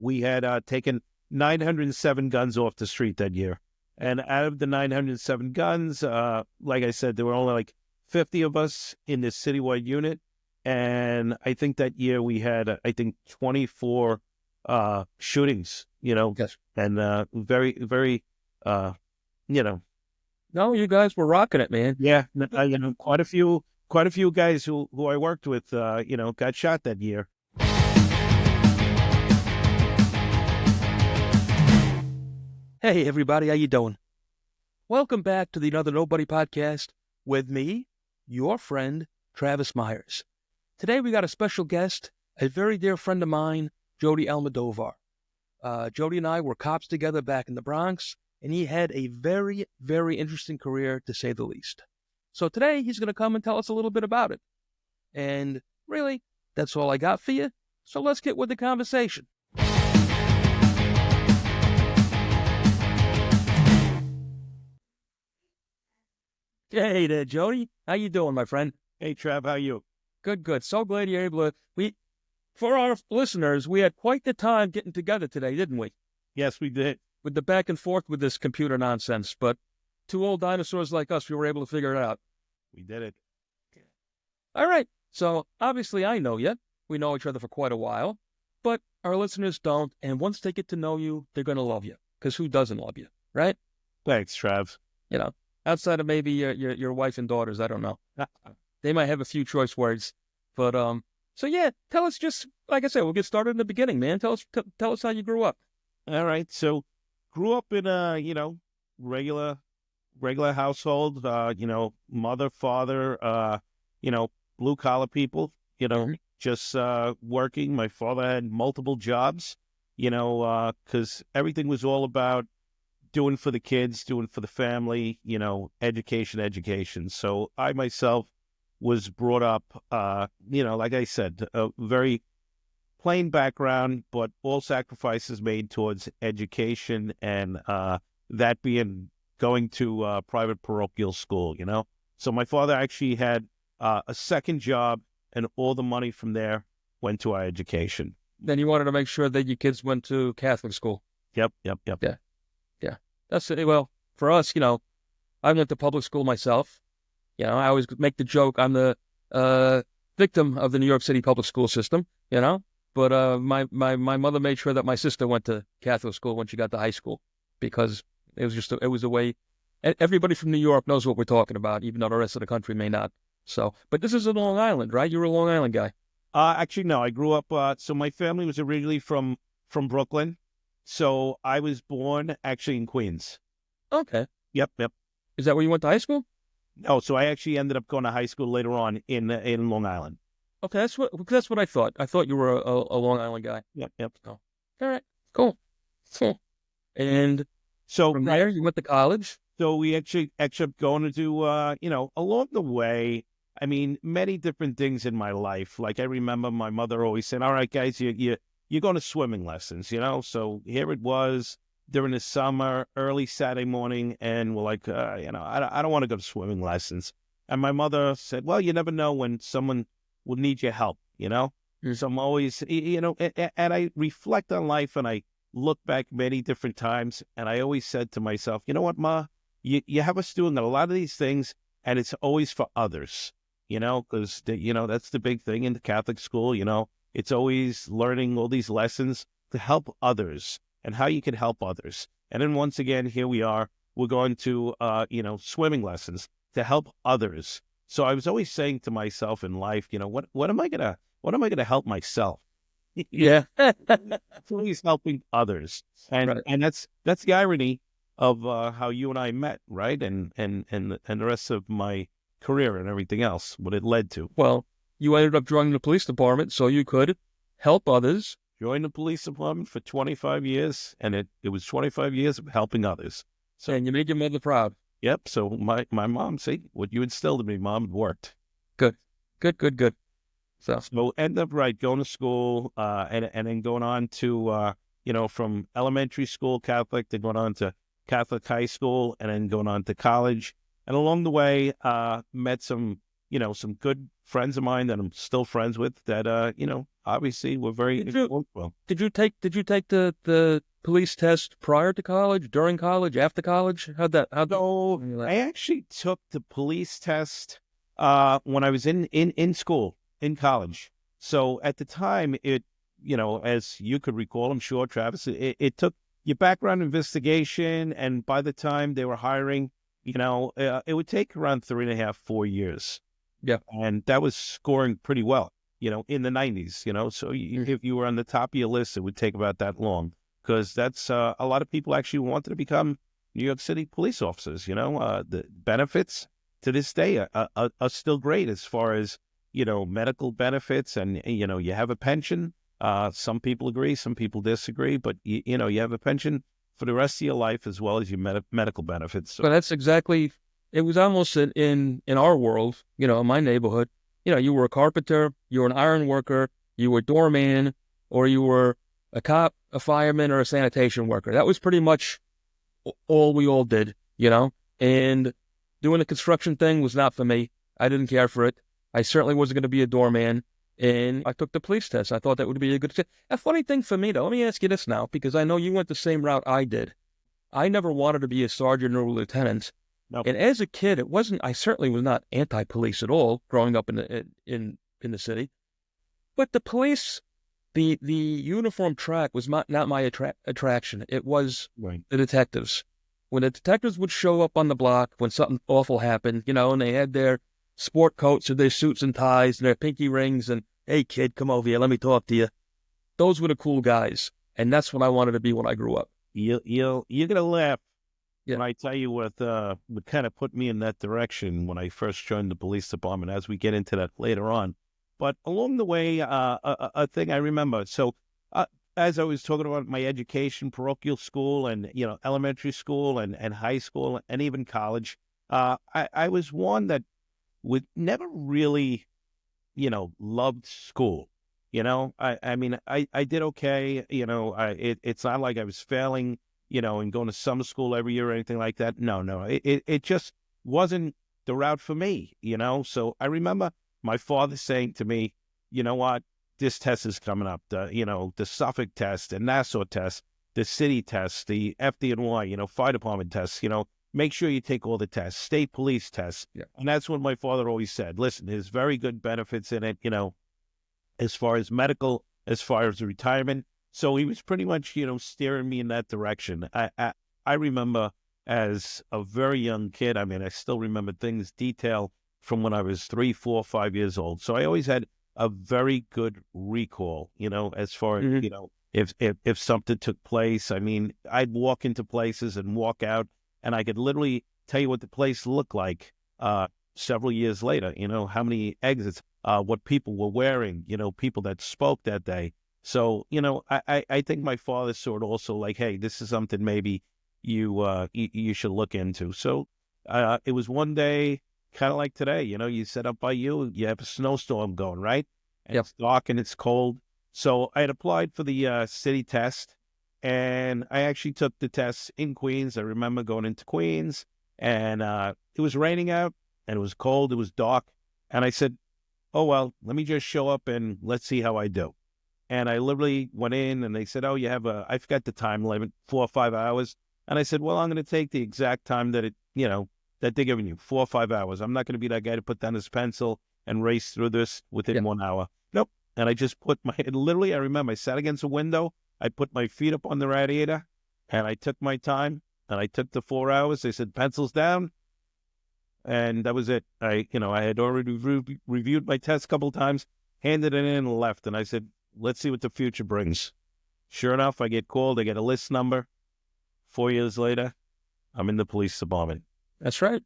we had taken 907 guns off the street that year. And out of the 907 guns, like I said, there were only like 50 of us in this citywide unit. And I think that year we had, 24 shootings, Yes. and very, very, you know, No, you guys were rocking it, man. yeah, quite a few guys who I worked with, got shot that year. Hey, everybody, how you doing? Welcome back to the Another Nobody podcast with me, your friend, Travis Myers. Today we got a special guest, a very dear friend of mine, Jody Almodovar. Jody and I were cops together back in the Bronx, and he had a very, very interesting career, to say the least. So today he's going to come and tell us a little bit about it. And really, that's all I got for you. So let's get with the conversation. Hey there, Jody. How you doing, my friend? Hey, Trav, how you? Good, good. So glad you're able to. For our listeners, we had quite the time getting together today, didn't we? Yes, we did. With the back and forth with this computer nonsense. But two old dinosaurs like us, we were able to figure it out. We did it. All right. So obviously I know you. We know each other for quite a while. But our listeners don't. And once they get to know you, they're going to love you. Because who doesn't love you, right? Thanks, Trav. Outside of maybe your wife and daughters, I don't know. They might have a few choice words. But, so yeah, tell us just, like I said, we'll get started in the beginning, man. Tell us how you grew up. All right. So grew up in a, regular household, mother, father, blue collar people, just working. My father had multiple jobs, because everything was all about doing for the kids, doing for the family, education. So I myself was brought up, like I said, a very plain background, but all sacrifices made towards education, and that being going to private parochial school, So my father actually had a second job, and all the money from there went to our education. Then you wanted to make sure that your kids went to Catholic school. Yep. Yeah. That's it. Well, for us, I went to public school myself. I always make the joke I'm the victim of the New York City public school system, But my mother made sure that my sister went to Catholic school when she got to high school, because it was a way. Everybody from New York knows what we're talking about, even though the rest of the country may not. So, but this is in Long Island, right? You're a Long Island guy. Actually, no. I grew up. So my family was originally from Brooklyn. So I was born actually in Queens. Okay. Yep. Is that where you went to high school? No, so I actually ended up going to high school later on in Long Island. Okay, that's what I thought. I thought you were a Long Island guy. Yep. Oh. All right, cool. And so from there, you went to college. So we actually ended up going to do, along the way, I mean, many different things in my life. Like I remember my mother always saying, "All right, guys, you're going to swimming lessons," So here it was during the summer, early Saturday morning, and we're like, I don't want to go to swimming lessons. And my mother said, "Well, you never know when someone will need your help, Mm-hmm. So I'm always, and I reflect on life, and I look back many different times, and I always said to myself, you know what, Ma, you have us doing a lot of these things, and it's always for others, because, that's the big thing in the Catholic school, it's always learning all these lessons to help others and how you can help others. And then once again, here we are, we're going to, swimming lessons to help others. So I was always saying to myself in life, what am I gonna help myself? Yeah. Please helping others. And Right. and that's the irony of how you and I met, right? And the rest of my career and everything else, what it led to. Well, you ended up joining the police department so you could help others. Joined the police department for 25 years, and it was 25 years of helping others. So, and you made your mother proud. Yep. So my mom, see, what you instilled in me, Mom, it worked. Good. So end up going to school, and then going on to from elementary school Catholic, then going on to Catholic high school, and then going on to college. And along the way, met some some good friends of mine that I'm still friends with that, obviously were very Did you well. did you take the police test prior to college, during college, after college? How'd that So when you I actually took the police test when I was in school, in college. So at the time, as you could recall, I'm sure, Travis, it took your background investigation, and by the time they were hiring, it would take around 3.5, 4 years. Yeah. And that was scoring pretty well, in the 90s, So Mm. if you were on the top of your list, it would take about that long because that's a lot of people actually wanted to become New York City police officers. The benefits to this day are still great as far as, medical benefits and, you have a pension. Some people agree, some people disagree, but, you have a pension for the rest of your life as well as your medical benefits. So, But that's exactly, it was almost in our world, in my neighborhood, you were a carpenter, you were an iron worker, you were a doorman, or you were a cop, a fireman, or a sanitation worker. That was pretty much all we all did, and doing the construction thing was not for me. I didn't care for it. I certainly wasn't going to be a doorman, and I took the police test. I thought that would be a good fit. A funny thing for me, though, let me ask you this now, because I know you went the same route I did. I never wanted to be a sergeant or a lieutenant. no, And as a kid, I certainly was not anti-police at all growing up in the city. But the police, the uniform track was not my attraction. It was right. the detectives. When the detectives would show up on the block when something awful happened, and they had their sport coats or their suits and ties and their pinky rings and, hey, kid, come over here, let me talk to you. Those were the cool guys. And that's what I wanted to be when I grew up. You're gonna laugh Yeah. when I tell you what kind of put me in that direction when I first joined the police department, as we get into that later on. But along the way, a thing I remember. So, as I was talking about my education, parochial school and, elementary school and high school and even college, I was one that would never really, loved school. I mean, I did okay. It's not like I was failing, and going to summer school every year or anything like that. No, no, it just wasn't the route for me, So I remember my father saying to me, you know what, this test is coming up, the Suffolk test, the Nassau test, the city test, the FDNY, fire department tests, make sure you take all the tests, state police tests. Yeah. And that's what my father always said. Listen, there's very good benefits in it, as far as medical, as far as retirement. So he was pretty much, steering me in that direction. I remember as a very young kid, I mean, I still remember things detail from when I was 3, 4, 5 years old. So I always had a very good recall, as far as, Hmm. if something took place. I mean, I'd walk into places and walk out, and I could literally tell you what the place looked like several years later, how many exits, what people were wearing, people that spoke that day. So, I think my father saw it also like, hey, this is something maybe you should look into. So it was one day, kind of like today, you set up by you have a snowstorm going, right? And Yep. it's dark and it's cold. So I had applied for the city test, and I actually took the test in Queens. I remember going into Queens, and it was raining out, and it was cold, it was dark. And I said, oh, well, let me just show up and let's see how I do. And I literally went in and they said, oh, I forgot the time limit, 4 or 5 hours. And I said, well, I'm going to take the exact time that they're giving you, 4 or 5 hours. I'm not going to be that guy to put down his pencil and race through this within Yep. 1 hour. Nope. And I just literally, I remember I sat against a window. I put my feet up on the radiator and I took my time and I took the 4 hours. They said, pencils down. And that was it. I had already reviewed my test a couple of times, handed it in and left. And I said, let's see what the future brings. Sure enough, I get called. I get a list number. 4 years later, I'm in the police department. That's right.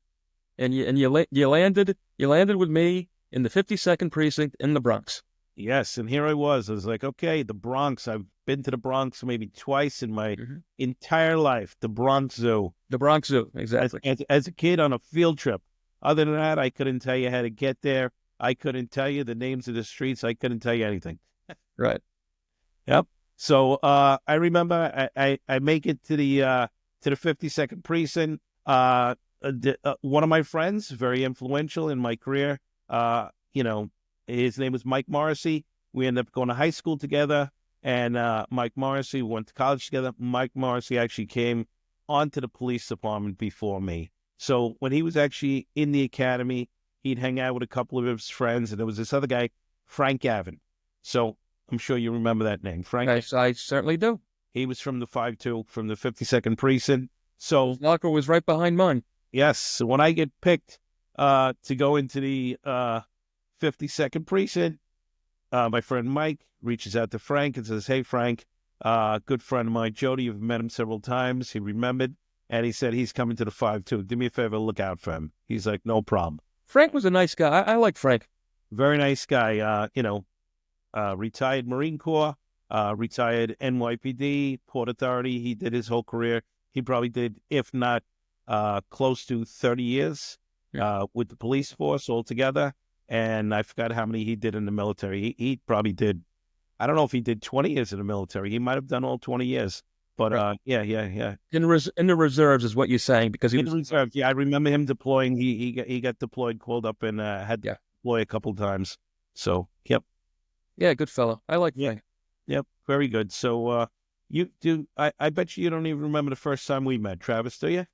And you landed with me in the 52nd precinct in the Bronx. Yes, and here I was. I was like, okay, the Bronx. I've been to the Bronx maybe twice in my Hmm. entire life. The Bronx Zoo. The Bronx Zoo, As, exactly. as, as a kid on a field trip. Other than that, I couldn't tell you how to get there. I couldn't tell you the names of the streets. I couldn't tell you anything. Right. Yep. So I remember I make it to the 52nd precinct. One of my friends, very influential in my career, You know, his name was Mike Morrissey. We ended up going to high school together, and Mike Morrissey went to college together. Mike Morrissey actually came onto the police department before me. So when he was actually in the academy, he'd hang out with a couple of his friends, and there was this other guy, Frank Gavin. So I'm sure you remember that name, Frank. I certainly do. He was from the 5-2, from the 52nd precinct. So His locker was right behind mine. yes, so when I get picked to go into the 52nd precinct, my friend Mike reaches out to Frank and says, "Hey, Frank, good friend of mine, Jody, you've met him several times." He remembered, and he said he's coming to the 5-2. Do me a favor, look out for him. He's like, "No problem." Frank was a nice guy. I like Frank. Very nice guy. Retired Marine Corps, retired NYPD, Port Authority. He did his whole career. He probably did, if not close to 30 years with the police force altogether. And I forgot how many he did in the military. He probably did, I don't know if he did 20 years in the military. He might have done all 20 years. But yeah. In the reserves is what you're saying, because he In was the reserve, yeah, I remember him deploying. He got deployed, called up, and had to deploy a couple of times. So, yep. Yeah, good fellow. I like Yeah. Frank. Yep, very good. So I bet you don't even remember the first time we met, Travis, do you?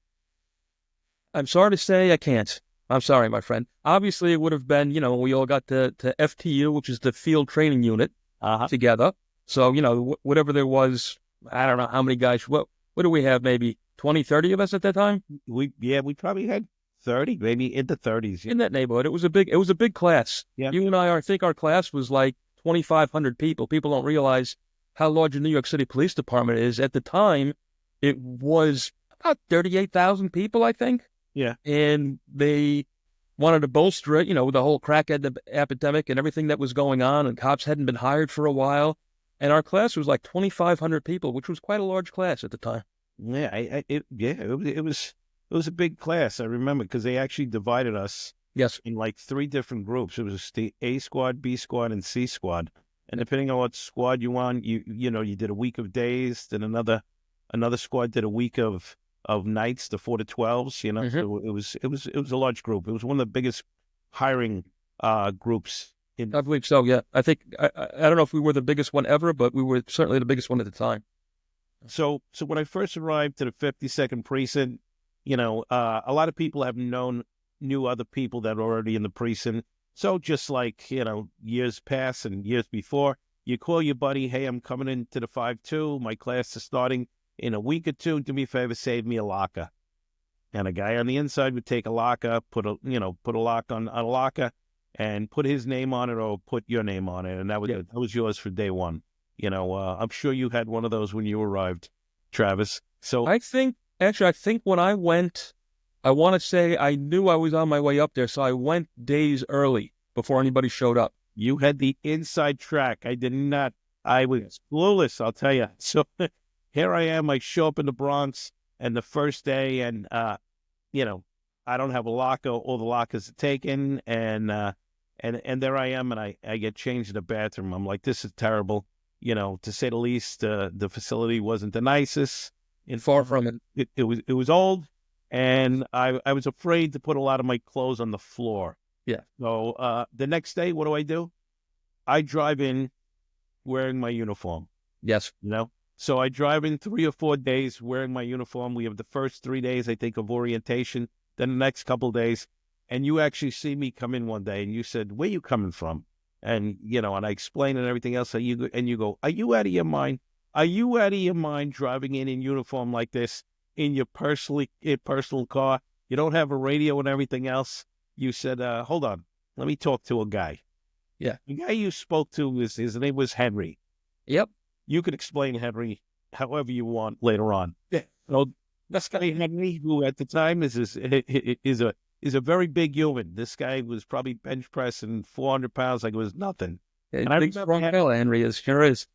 I'm sorry to say I can't. I'm sorry, my friend. Obviously, it would have been, we all got to FTU, which is the field training unit, together. So, whatever there was, I don't know how many guys. What do we have? Maybe 20, 30 of us at that time? We probably had 30, maybe in the 30s. Yeah. In that neighborhood. It was a big class. Yeah. You and I think our class was like 2,500 people. People don't realize how large the New York City Police Department is. At the time, it was about 38,000 people, I think. Yeah. And they wanted to bolster it, with the whole crack epidemic and everything that was going on, and cops hadn't been hired for a while. And our class was like 2,500 people, which was quite a large class at the time. Yeah, it was a big class. I remember, because they actually divided us in like 3 different groups. It was the A squad, B squad, and C squad. And depending on what squad you on, you did a week of days, then another squad did a week of nights, the 4 to 12s. So it was a large group. It was one of the biggest hiring groups. I believe so. Yeah, I think I don't know if we were the biggest one ever, but we were certainly the biggest one at the time. So when I first arrived to the 52nd precinct, a lot of people knew other people that were already in the precinct. So just like, years past and years before, you call your buddy, "Hey, I'm coming into the 5-2. My class is starting in a week or two. Do me a favor, save me a locker." And a guy on the inside would take a locker, put a lock on a locker, and put his name on it or put your name on it. And that was yours for day one. I'm sure you had one of those when you arrived, Travis. So I think when I went, I want to say I knew I was on my way up there, so I went days early before anybody showed up. You had the inside track. I did not. I was clueless, I'll tell you. So here I am. I show up in the Bronx, and the first day, and I don't have a locker. All the lockers are taken, and there I am, and I get changed in the bathroom. I'm like, this is terrible. To say the least. The facility wasn't the nicest. Far from it. It was old, and I was afraid to put a lot of my clothes on the floor. Yeah. So the next day, what do? I drive in wearing my uniform. Yes. So I drive in 3 or 4 days wearing my uniform. We have the first 3 days, I think, of orientation. Then the next couple of days, and you actually see me come in one day, and you said, "Where you coming from?" And and I explain and everything else. And you go, "Are you out of your mind? Are you out of your mind driving in uniform like this in your personal car? You don't have a radio and everything else." You said, "Hold on, let me talk to a guy." Yeah. The guy you spoke to, his name was Henry. Yep. You could explain Henry however you want later on. Yeah. This guy Henry, who at the time is a very big human. This guy was probably bench pressing 400 pounds like it was nothing. And I remember Henry sure is.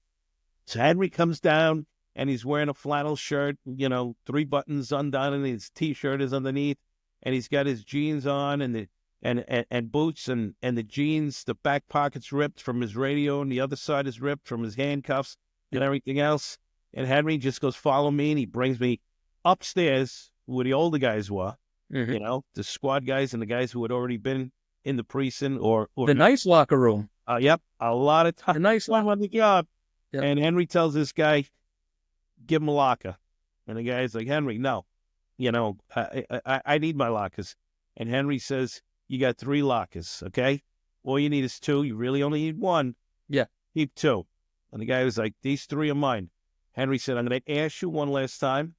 So Henry comes down, and he's wearing a flannel shirt, 3 buttons undone, and his T-shirt is underneath, and he's got his jeans on and boots, and the jeans, the back pocket's ripped from his radio, and the other side is ripped from his handcuffs and everything else. And Henry just goes, "Follow me," and he brings me upstairs where the older guys were, the squad guys and the guys who had already been in the precinct or The nice locker room. yep, a lot of The time nice locker. on the job. Yep. And Henry tells this guy, give him a locker. And the guy's like, Henry, no, I need my lockers. And Henry says, you got 3 lockers, okay? All you need is 2. You really only need 1. Yeah. Keep 2. And the guy was like, these 3 are mine. Henry said, I'm going to ask you one last time,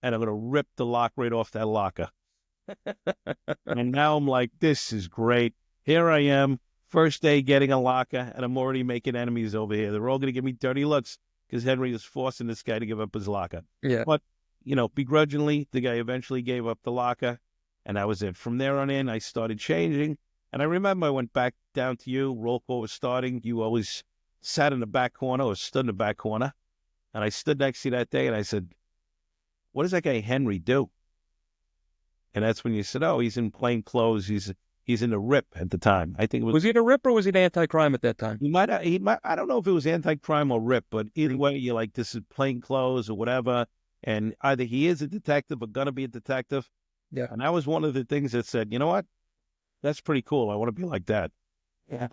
and I'm going to rip the lock right off that locker. And now I'm like, this is great. Here I am, first day getting a locker, and I'm already making enemies over here. They're all going to give me dirty looks because Henry was forcing this guy to give up his locker. Yeah. But, begrudgingly, the guy eventually gave up the locker, and that was it. From there on in, I started changing. And I remember I went back down to you. Roll call was starting. You always sat in the back corner or stood in the back corner. And I stood next to you that day, and I said, what does that guy Henry do? And that's when you said, oh, he's in plain clothes. He's in a RIP at the time. I think it was. Was he in a RIP or was he an anti-crime at that time? He might. I don't know if it was anti-crime or RIP, but either way, you're like, this is plain clothes or whatever. And either he is a detective or gonna be a detective. Yeah. And that was one of the things that said, you know what? That's pretty cool. I want to be like that. Yeah.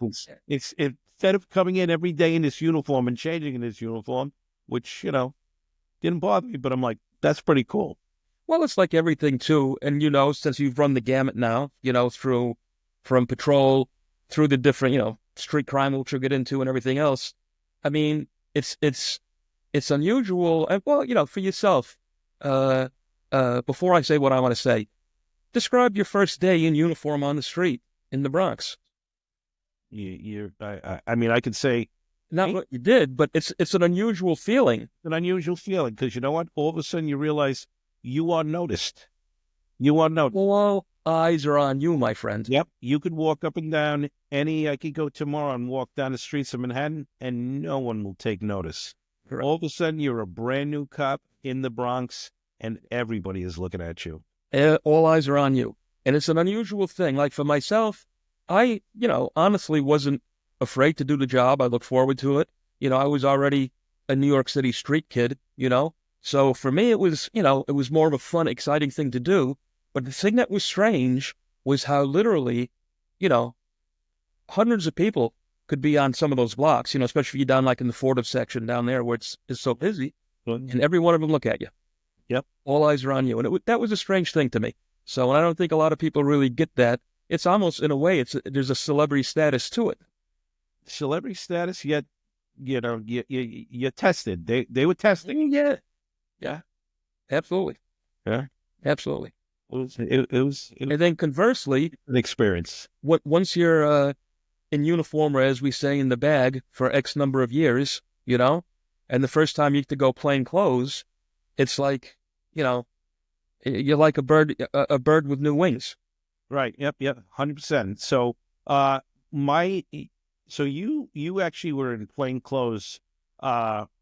It's instead of coming in every day in this uniform and changing in this uniform, which didn't bother me, but I'm like, that's pretty cool. Well, it's like everything too, and since you've run the gamut now, from patrol through the different, street crime, which we'll get into, and everything else. I mean, it's unusual, and well, for yourself. Before I say what I want to say, describe your first day in uniform on the street in the Bronx. I mean, I could say Not what you did, but it's an unusual feeling. It's an unusual feeling because you know what? All of a sudden you realize you are noticed. You are noticed. All eyes are on you, my friend. Yep. You could walk up and down I could go tomorrow and walk down the streets of Manhattan and no one will take notice. Correct. All of a sudden you're a brand new cop in the Bronx and everybody is looking at you. All eyes are on you. And it's an unusual thing. Like for myself, I, honestly wasn't afraid to do the job. I look forward to it. I was already a New York City street kid, So for me, it was more of a fun, exciting thing to do. But the thing that was strange was how literally, hundreds of people could be on some of those blocks, especially if you're down like in the Fordham section down there where it's so busy. And every one of them look at you. Yep. All eyes are on you. And that was a strange thing to me. So, and I don't think a lot of people really get that. It's almost, in a way, there's a celebrity status to it. Celebrity status, yet, you're tested. They were testing. Yeah. Absolutely. Yeah. Absolutely. It was And then conversely, an experience. Once you're in uniform, or as we say, in the bag for X number of years, and the first time you get to go plain clothes, it's like, you're like a bird with new wings. Right. Yep. 100%. So, so you actually were in plain clothes,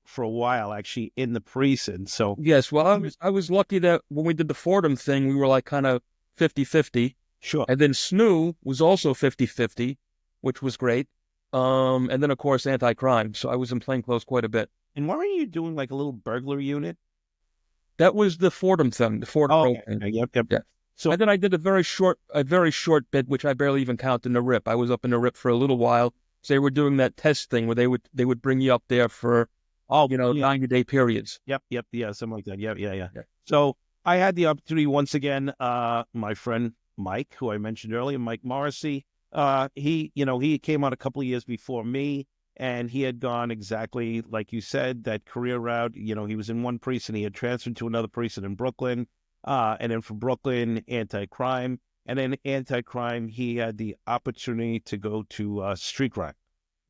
for a while, actually in the precinct. So yes, well, I was lucky that when we did the Fordham thing, we were like kind of 50-50. Sure. And then SNU was also 50-50, which was great. And then of course anti-crime. So I was in plain clothes quite a bit. And why were you doing like a little burglar unit? That was the Fordham thing, the Fordham thing. Yep. Yeah. So and then I did a very short bit, which I barely even count in the RIP. I was up in the RIP for a little while. So they were doing that test thing where they would bring you up there for 90-day periods. Yep. Yeah, something like that. Yeah. So I had the opportunity once again, my friend Mike, who I mentioned earlier, Mike Morrissey, he came out a couple of years before me, and he had gone exactly like you said, that career route. He was in one precinct, he had transferred to another precinct in Brooklyn, and then from Brooklyn, anti-crime, and then anti-crime, he had the opportunity to go to street crime.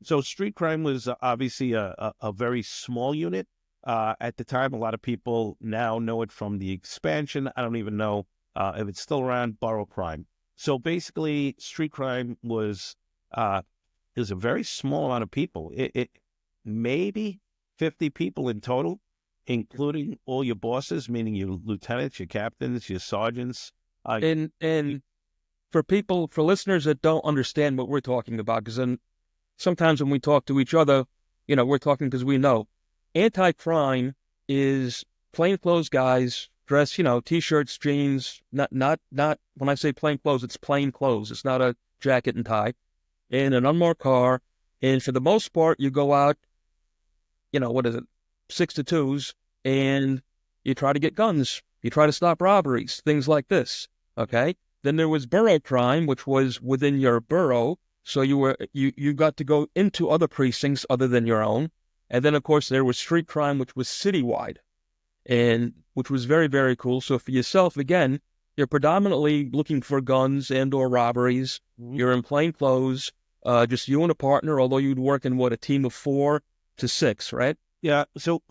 So street crime was obviously a very small unit at the time. A lot of people now know it from the expansion. I don't even know if it's still around, borough crime. So basically, street crime was a very small amount of people. It maybe 50 people in total, including all your bosses, meaning your lieutenants, your captains, your sergeants. And for listeners that don't understand what we're talking about, because then sometimes when we talk to each other, we're talking because we know. Anti-crime is plainclothes guys dress, t-shirts, jeans. Not when I say plain clothes, it's plain clothes. It's not a jacket and tie in an unmarked car. And for the most part, you go out, what is it, 6 to 2s, and you try to get guns. You try to stop robberies, things like this. Okay. Then there was borough crime, which was within your borough. So you got to go into other precincts other than your own. And then, of course, there was street crime, which was citywide, and which was very, very cool. So for yourself, again, you're predominantly looking for guns and or robberies. You're in plain clothes, just you and a partner, although you'd work in, a team of 4 to 6, right? Yeah. So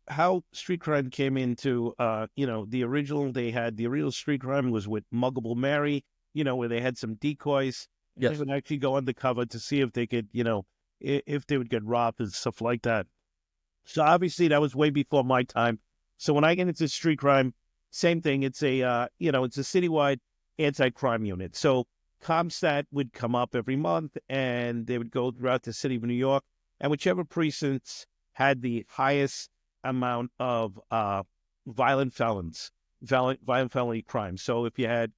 how street crime came into, the original street crime was with Muggable Mary, where they had some decoys. Yes. They would actually go undercover to see if they could, if they would get robbed and stuff like that. So obviously that was way before my time. So when I get into street crime, same thing. It's it's a citywide anti-crime unit. So CompStat would come up every month, and they would go throughout the city of New York, and whichever precincts had the highest amount of violent felony crimes. So if you had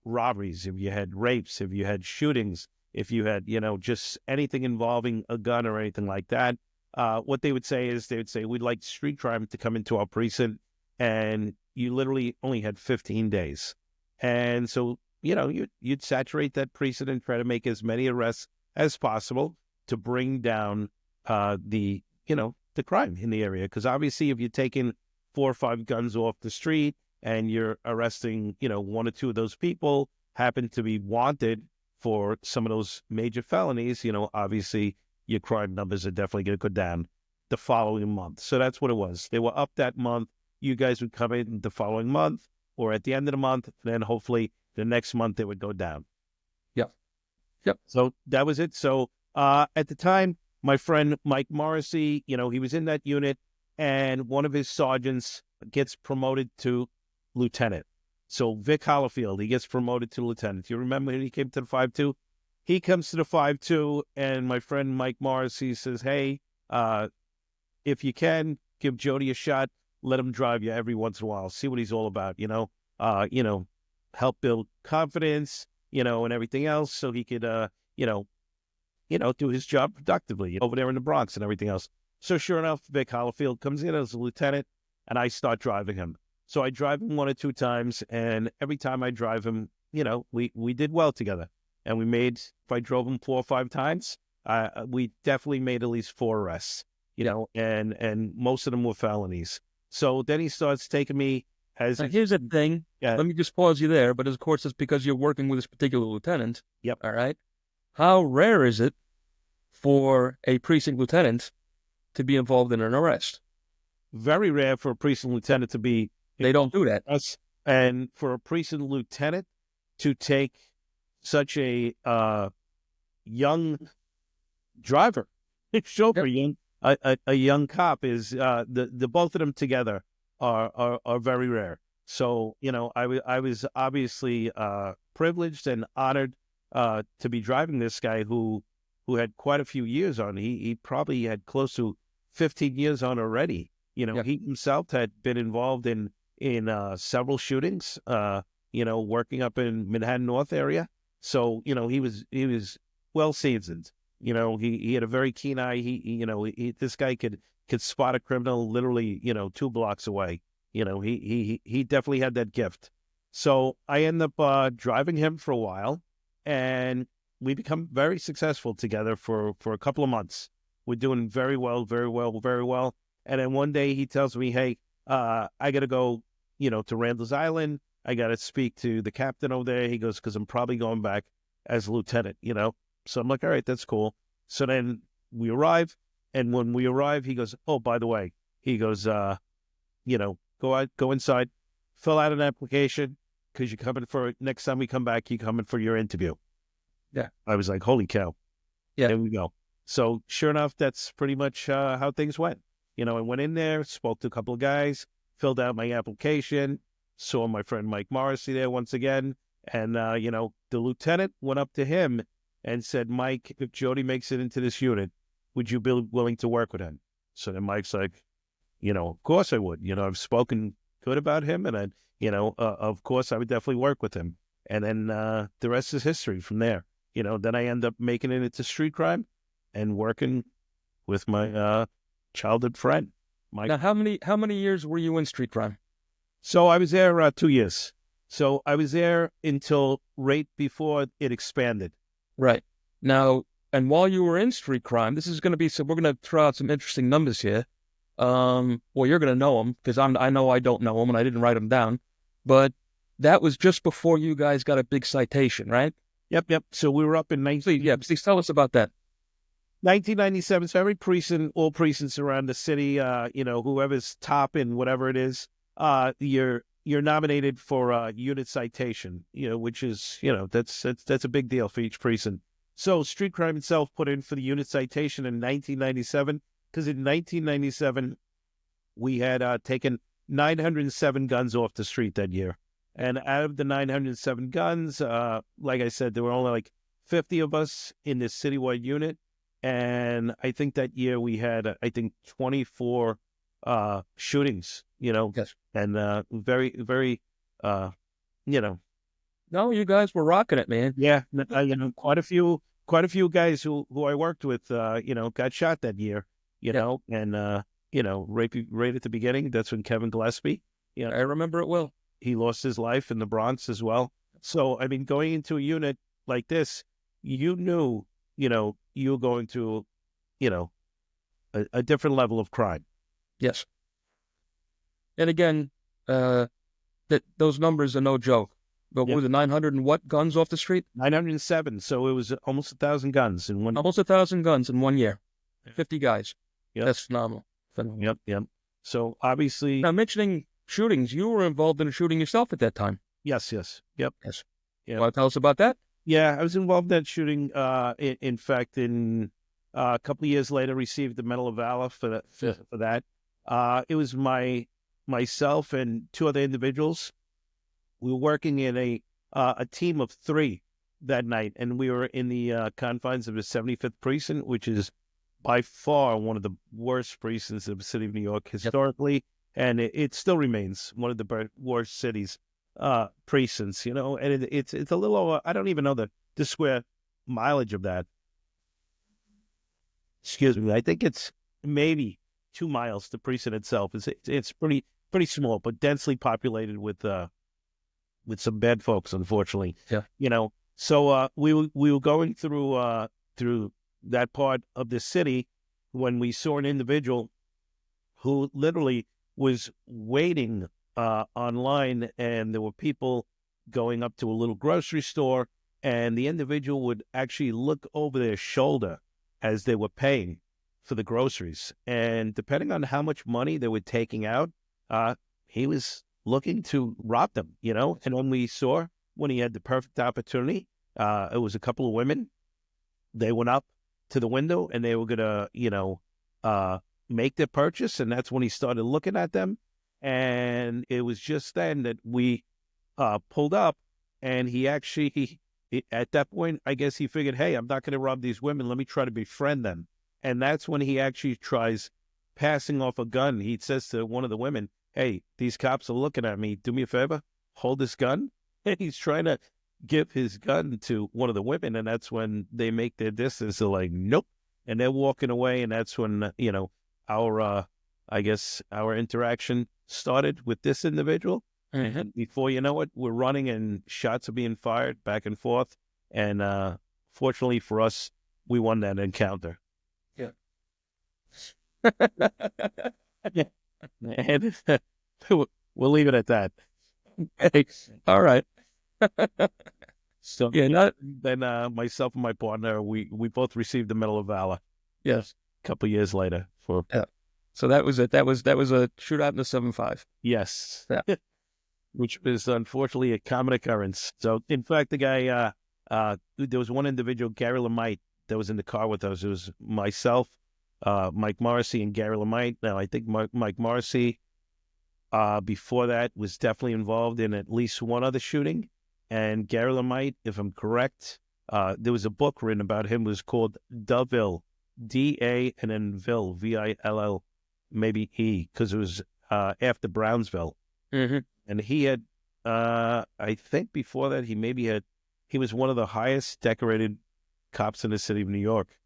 robberies, if you had rapes, if you had shootings, if you had, just anything involving a gun or anything like that, what they would say is we'd like street crime to come into our precinct, and you literally only had 15 days. And so, you'd saturate that precinct and try to make as many arrests as possible to bring down the crime in the area. Because obviously if you're taking 4 or 5 guns off the street and you're arresting, 1 or 2 of those people happen to be wanted for some of those major felonies, obviously your crime numbers are definitely going to go down the following month. So that's what it was. They were up that month. You guys would come in the following month or at the end of the month. Then hopefully the next month they would go down. Yep. Yep. So that was it. So at the time, my friend Mike Morrissey, he was in that unit, and one of his sergeants gets promoted to lieutenant. So Vic Hollifield, he gets promoted to lieutenant. Do you remember when he came to the 5-2? He comes to the 5-2, and my friend Mike Morrissey says, hey, if you can, give Jody a shot. Let him drive you every once in a while. See what he's all about, help build confidence, and everything else so he could, do his job productively over there in the Bronx and everything else. So sure enough, Vic Hollifield comes in as a lieutenant, and I start driving him. So I drive him 1 or 2 times, and every time I drive him, we did well together. And we made, if I drove him 4 or 5 times, we definitely made at least 4 arrests, and most of them were felonies. So then he starts taking me as... Now, here's the thing. Yeah. Let me just pause you there. But of course, it's because you're working with this particular lieutenant. Yep. All right. How rare is it for a precinct lieutenant to be involved in an arrest? Very rare for a precinct lieutenant to be... They don't do that. And for a precinct lieutenant to take such a young driver, chauffeur, Yep. a young cop is the both of them together are very rare. So I was obviously privileged and honored to be driving this guy who had quite a few years on. He probably had close to 15 years on already. Yep. He himself had been involved in several shootings. Working up in Manhattan North area. So, he was well seasoned. He had a very keen eye. This guy could spot a criminal literally, 2 blocks away. He definitely had that gift. So I end up driving him for a while, and we become very successful together for a couple of months. We're doing very well, very well, very well. And then one day he tells me, hey, I got to go, to Randall's Island. I got to speak to the captain over there. He goes, because I'm probably going back as lieutenant, So I'm like, all right, that's cool. So then we arrive. And when we arrive, he goes, oh, by the way, he goes, go inside, fill out an application, because you're coming next time we come back, you're coming for your interview. Yeah. I was like, holy cow. Yeah. There we go. So sure enough, that's pretty much how things went. I went in there, spoke to a couple of guys, filled out my application, saw my friend Mike Morrissey there once again. And, the lieutenant went up to him and said, Mike, if Jody makes it into this unit, would you be willing to work with him? So then Mike's like, of course I would. I've spoken good about him, and of course I would definitely work with him. And then the rest is history from there. then I end up making it into street crime and working with my childhood friend, Mike. Now, how many years were you in street crime? So I was there 2 years. So I was there until right before it expanded. Right. Now, and while you were in street crime, this is going to be, so we're going to throw out some interesting numbers here. Well, you're going to know them because I know I don't know them and I didn't write them down. But that was just before you guys got a big citation, right? Yep. So we were up in Please tell us about that. 1997. So every precinct, all precincts around the city, whoever's top in whatever it is, you're nominated for a unit citation, which is, that's a big deal for each precinct. So street crime itself put in for the unit citation in 1997, because in 1997, we had taken 907 guns off the street that year. And out of the 907 guns, like I said, there were only like 50 of us in this citywide unit. And I think that year we had, 24 shootings, Yes. and very, very, No, you guys were rocking it, man. yeah, quite a few guys who I worked with, got shot that year, and right at the beginning, that's when Kevin Gillespie, I remember it well. he lost his life in the Bronx as well. So, I mean, going into a unit like this, you knew, you were going to, a different level of crime. Yes. And again, that those numbers are no joke. But Yep. were the 900 and what guns off the street? 907. So it was almost 1,000 guns in one. Almost 1,000 guns in 1 year. 50 guys. Yep. That's phenomenal. Yep. So obviously, Now, mentioning shootings, you were involved in a shooting yourself at that time. yes. Yep. Yes. Yep. Want to tell us about that? Yeah, I was involved in that shooting. In fact, in a couple of years later, received the Medal of Valor for that. It was myself and two other individuals. We were working in a team of three that night, and we were in the confines of the 75th precinct, which is by far one of the worst precincts of the city of New York historically, and it still remains one of the worst cities precincts. And it's a little over, I don't even know the square mileage of that. Excuse me. I think it's maybe 2 miles. The precinct itself it's pretty small, but densely populated with some bad folks, unfortunately. Yeah. So we were going through that part of the city when we saw an individual who literally was waiting online, and there were people going up to a little grocery store, and the individual would actually look over their shoulder as they were paying for the groceries. And depending on how much money they were taking out, he was looking to rob them, And when he had the perfect opportunity, it was a couple of women. They went up to the window and they were going to, make their purchase. And that's when he started looking at them. And it was just then that we pulled up, and he actually, at that point, I guess he figured, hey, I'm not going to rob these women. Let me try to befriend them. And that's when he actually tries passing off a gun. He says to one of the women, hey, these cops are looking at me. Do me a favor, hold this gun. And he's trying to give his gun to one of the women, and that's when they make their distance. They're like, nope. And they're walking away, and that's when, our interaction started with this individual. Mm-hmm. And before you know it, we're running and shots are being fired back and forth. And fortunately for us, we won that encounter. Yeah. And we'll leave it at that. All right. So Yeah. then myself and my partner, we both received the Medal of Valor Yes. a couple of years later for. Yeah. So that was it. That was a shootout in the 7.5. Yes. Yeah. Which is unfortunately a common occurrence. So in fact, the guy, there was one individual, Gary Lamite, that was in the car with us. It was myself, Mike Morrissey, and Gary Lamite. Now I think Mike Morrissey, before that, was definitely involved in at least one other shooting. And Gary Lamite, if I'm correct, there was a book written about him. It was called Daville, D-A and then Ville, V-I-L-L, maybe E, because it was after Brownsville. Mm-hmm. And he had, I think before that, he was one of the highest decorated cops in the city of New York.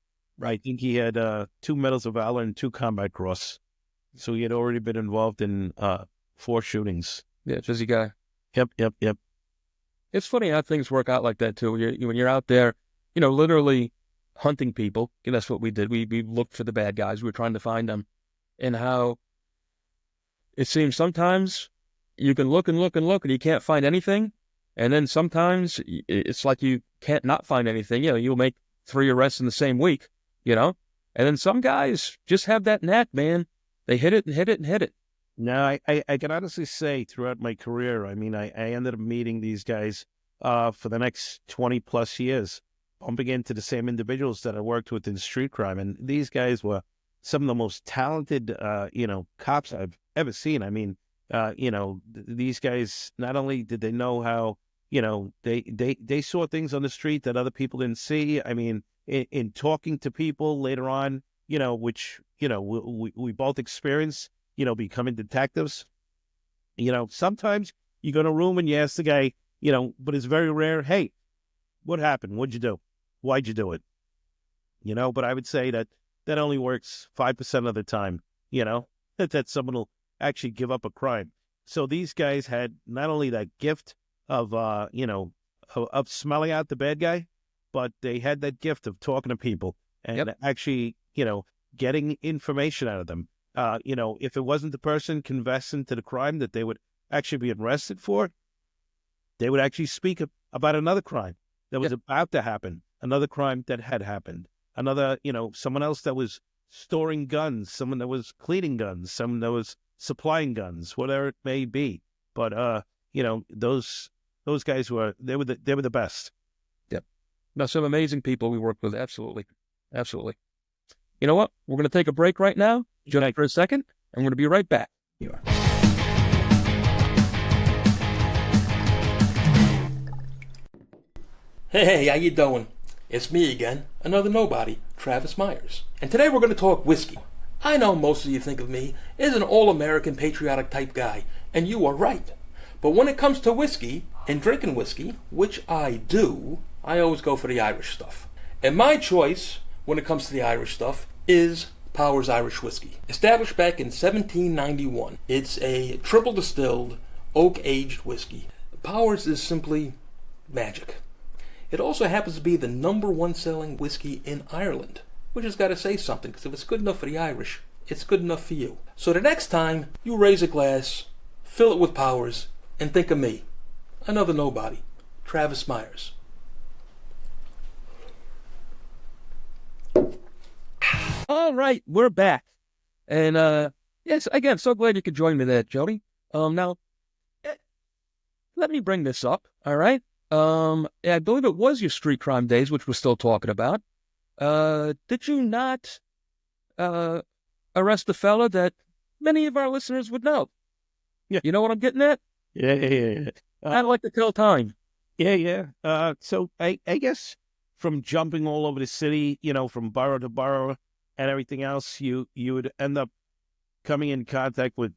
I think he had 2 Medals of Valor and 2 Combat Cross. So he had already been involved in 4 shootings. Yeah, busy guy. Yep. It's funny how things work out like that too. When you're out there, literally hunting people. That's what we did. We looked for the bad guys. We were trying to find them, and how it seems sometimes you can look and look and look and you can't find anything, and then sometimes it's like you can't not find anything. You'll make 3 arrests in the same week. And then some guys just have that knack, man. They hit it and hit it and hit it. No, I can honestly say throughout my career, I mean, I ended up meeting these guys for the next 20 plus years, bumping into the same individuals that I worked with in street crime. And these guys were some of the most talented, cops I've ever seen. I mean, these guys, not only did they know how, they saw things on the street that other people didn't see. I mean, in talking to people later on, which, we both experienced, becoming detectives. Sometimes you go in a room and you ask the guy, but it's very rare. Hey, what happened? What'd you do? Why'd you do it? But I would say that only works 5% of the time, that someone will actually give up a crime. So these guys had not only that gift of, of smelling out the bad guy, but they had that gift of talking to people and actually, getting information out of them. If it wasn't the person confessing to the crime that they would actually be arrested for, they would actually speak about another crime that was about to happen, another crime that had happened, another, someone else that was storing guns, someone that was cleaning guns, someone that was supplying guns, whatever it may be. But, those guys were the best. Yep. Now, some amazing people we worked with. Absolutely. Absolutely. You know what? We're going to take a break right now, just for a second, and we're going to be right back. You are. Hey, how you doing? It's me again, another nobody, Travis Myers. And today we're going to talk whiskey. I know most of you think of me as an all-American patriotic type guy, and you are right. But when it comes to whiskey and drinking whiskey, which I do, I always go for the Irish stuff. And my choice when it comes to the Irish stuff is Powers Irish Whiskey. Established back in 1791. It's a triple distilled, oak-aged whiskey. Powers is simply magic. It also happens to be the #1 selling whiskey in Ireland, which has got to say something, because if it's good enough for the Irish, it's good enough for you. So the next time you raise a glass, fill it with Powers, and think of me, another nobody, Travis Myers. All right, we're back. And yes, again, so glad you could join me there, Jody. Now, let me bring this up, all right? I believe it was your street crime days, which we're still talking about. Did you not arrest a fella that many of our listeners would know? Yeah. You know what I'm getting at? Yeah. I'd like to tell time. Yeah. So I guess from jumping all over the city, from borough to borough and everything else, you would end up coming in contact with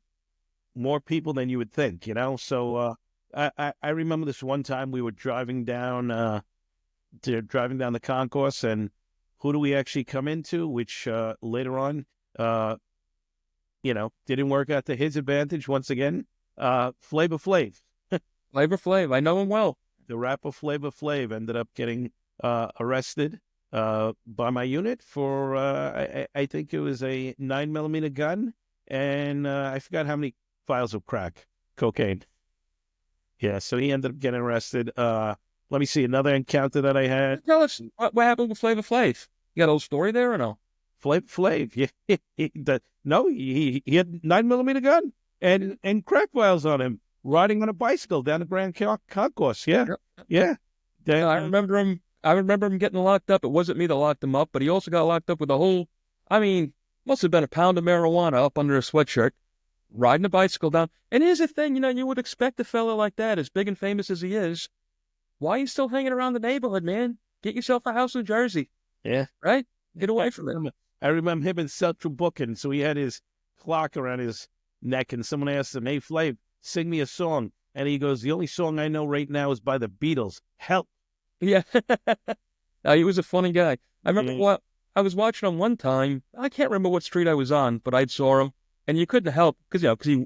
more people than you would think, So I remember this one time we were driving down the concourse, and who do we actually come into? Which later on, didn't work out to his advantage once again. Flavor Flav. Flavor Flav, I know him well. The rapper Flavor Flav ended up getting arrested by my unit for I think it was a 9mm gun, and I forgot how many vials of crack cocaine. Yeah, so he ended up getting arrested. Let me see another encounter that I had. Tell us what happened with Flavor Flav. You got a little story there or no? Flav, yeah, he had 9mm gun and crack vials on him, riding on a bicycle down the Grand Concourse. Yeah. I remember him. I remember him getting locked up. It wasn't me that locked him up, but he also got locked up with must have been a pound of marijuana up under a sweatshirt, riding a bicycle down. And here's the thing, you would expect a fella like that, as big and famous as he is, why are you still hanging around the neighborhood, man? Get yourself a house in Jersey. Yeah. Right? Get away from it. I remember him in Central booking, so he had his clock around his neck, and someone asked him, "Hey, Flav, sing me a song." And he goes, "The only song I know right now is by the Beatles. Help." Yeah. He was a funny guy. I remember Yeah. what I was watching him one time. I can't remember what street I was on, but I saw him, and you couldn't help because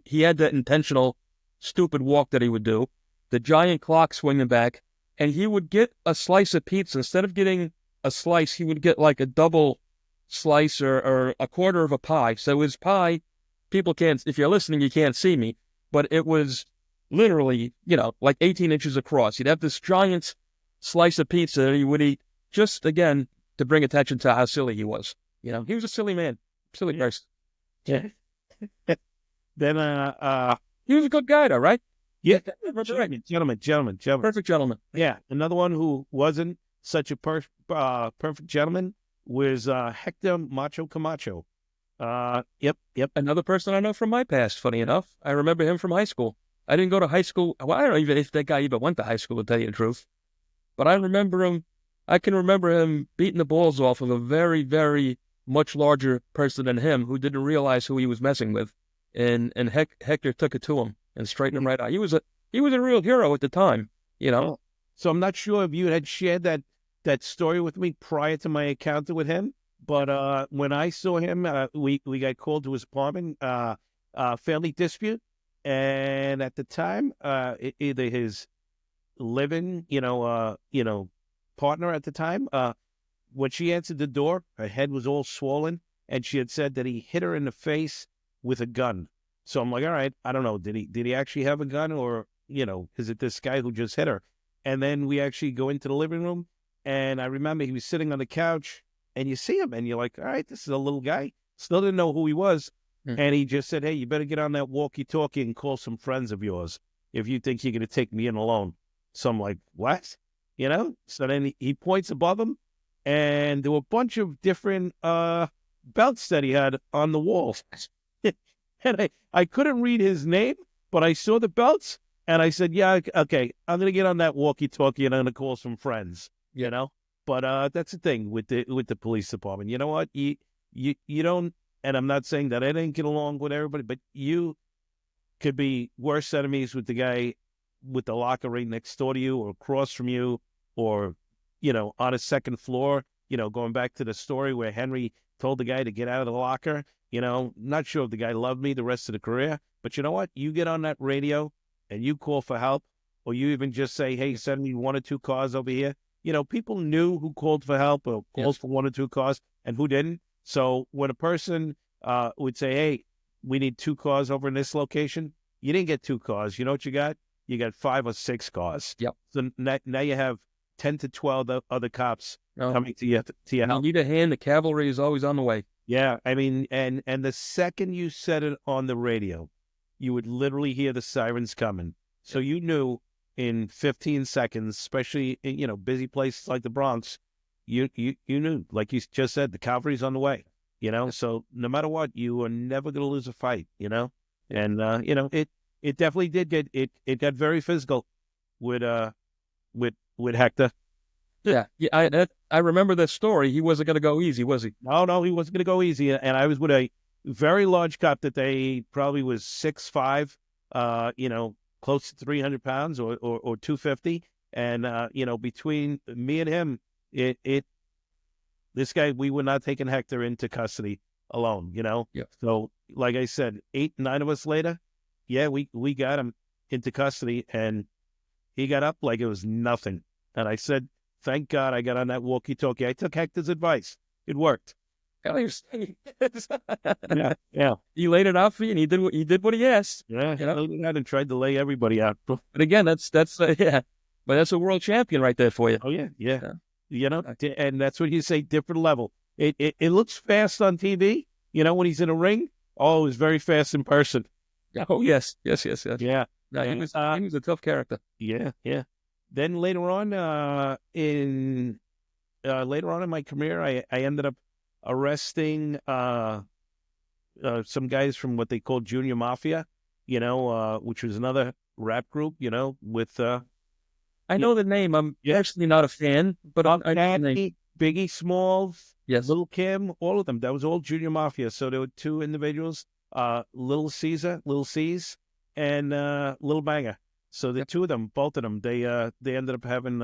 he had that intentional stupid walk that he would do, the giant clock swinging back, and he would get a slice of pizza instead of getting a slice. He would get like a double slice or a quarter of a pie. So his pie, people can't. If you're listening, you can't see me, but it was literally, like 18 inches across. He'd have this giant slice of pizza that he would eat just again to bring attention to how silly he was. He was a silly man, silly person. Yeah. Then, He was a good guy, though, right? yeah, Right. gentlemen. Perfect gentleman. Yeah, another one who wasn't such a perfect gentleman was Hector Macho Camacho. Yep. Another person I know from my past. Funny enough, I remember him from high school. I didn't go to high school. Well, I don't know even if that guy even went to high school, to tell you the truth. But I remember him. I can remember him beating the balls off of a very, very much larger person than him who didn't realize who he was messing with, and Hector took it to him and straightened him right out. He was a real hero at the time. Yeah. So I'm not sure if you had shared that story with me prior to my encounter with him, but when I saw him, we got called to his apartment, family dispute, and at the time, either his living, partner at the time, when she answered the door, her head was all swollen, and she had said that he hit her in the face with a gun. So I'm like, all right, I don't know, did he actually have a gun, or is it this guy who just hit her? And then we actually go into the living room, and I remember he was sitting on the couch, and you see him, and you're like, all right, this is a little guy. Still didn't know who he was, Hmm. and he just said, hey, you better get on that walkie-talkie and call some friends of yours if you think you're going to take me in alone. So I'm like, what? So then he points above him, and there were a bunch of different belts that he had on the walls. And I couldn't read his name, but I saw the belts, and I said, yeah, okay, I'm going to get on that walkie-talkie, and I'm going to call some friends, Yeah. But that's the thing with the police department. You know what? You don't, and I'm not saying that I didn't get along with everybody, but you could be worse enemies with the guy with the locker right next door to you or across from you, or, on a second floor, going back to the story where Henry told the guy to get out of the locker, not sure if the guy loved me the rest of the career, but you know what? You get on that radio and you call for help, or you even just say, hey, send me one or two cars over here. People knew who called for help or called Yes. for one or two cars and who didn't. So when a person would say, hey, we need two cars over in this location, you didn't get two cars. You know what you got? You got 5 or 6 cars. Yep. So now you have 10 to 12 other cops No. coming to your You help. need a hand. The cavalry is always on the way. Yeah, I mean, and the second you said it on the radio, you would literally hear the sirens coming. So you knew in 15 seconds, especially in, busy places like the Bronx, you knew, like you just said, the cavalry's on the way. So no matter what, you are never going to lose a fight. And it definitely did it got very physical with with Hector. Yeah. I remember that story. He wasn't going to go easy, was he? No, he wasn't going to go easy. And I was with a very large cop that they probably was 6'5", close to 300 pounds or 250. And, between me and him, this guy, we were not taking Hector into custody alone. Yeah. So, like I said, 8, 9 of us later, yeah, we got him into custody, and he got up like it was nothing. And I said, thank God I got on that walkie-talkie. I took Hector's advice. It worked. Hell, Yeah. He laid it out for you, and he did what he asked. Yeah, he laid it out and tried to lay everybody out. But again, that's yeah. But that's a world champion right there for you. Oh, yeah. Yeah. And that's what you say, different level. It looks fast on TV, when he's in a ring. Oh, it's very fast in person. Oh yes. Yeah. No, he was a tough character. Yeah. Then later on in my career, I ended up arresting some guys from what they call Junior Mafia, which was another rap group, with I know the name. I'm Yeah. actually not a fan, but I know the name. Daddy, Biggie Smalls, Yes. Little Kim, all of them. That was all Junior Mafia. So there were 2 individuals, Little C's, and Little Banger. So the 2 of them, both of them, they ended up having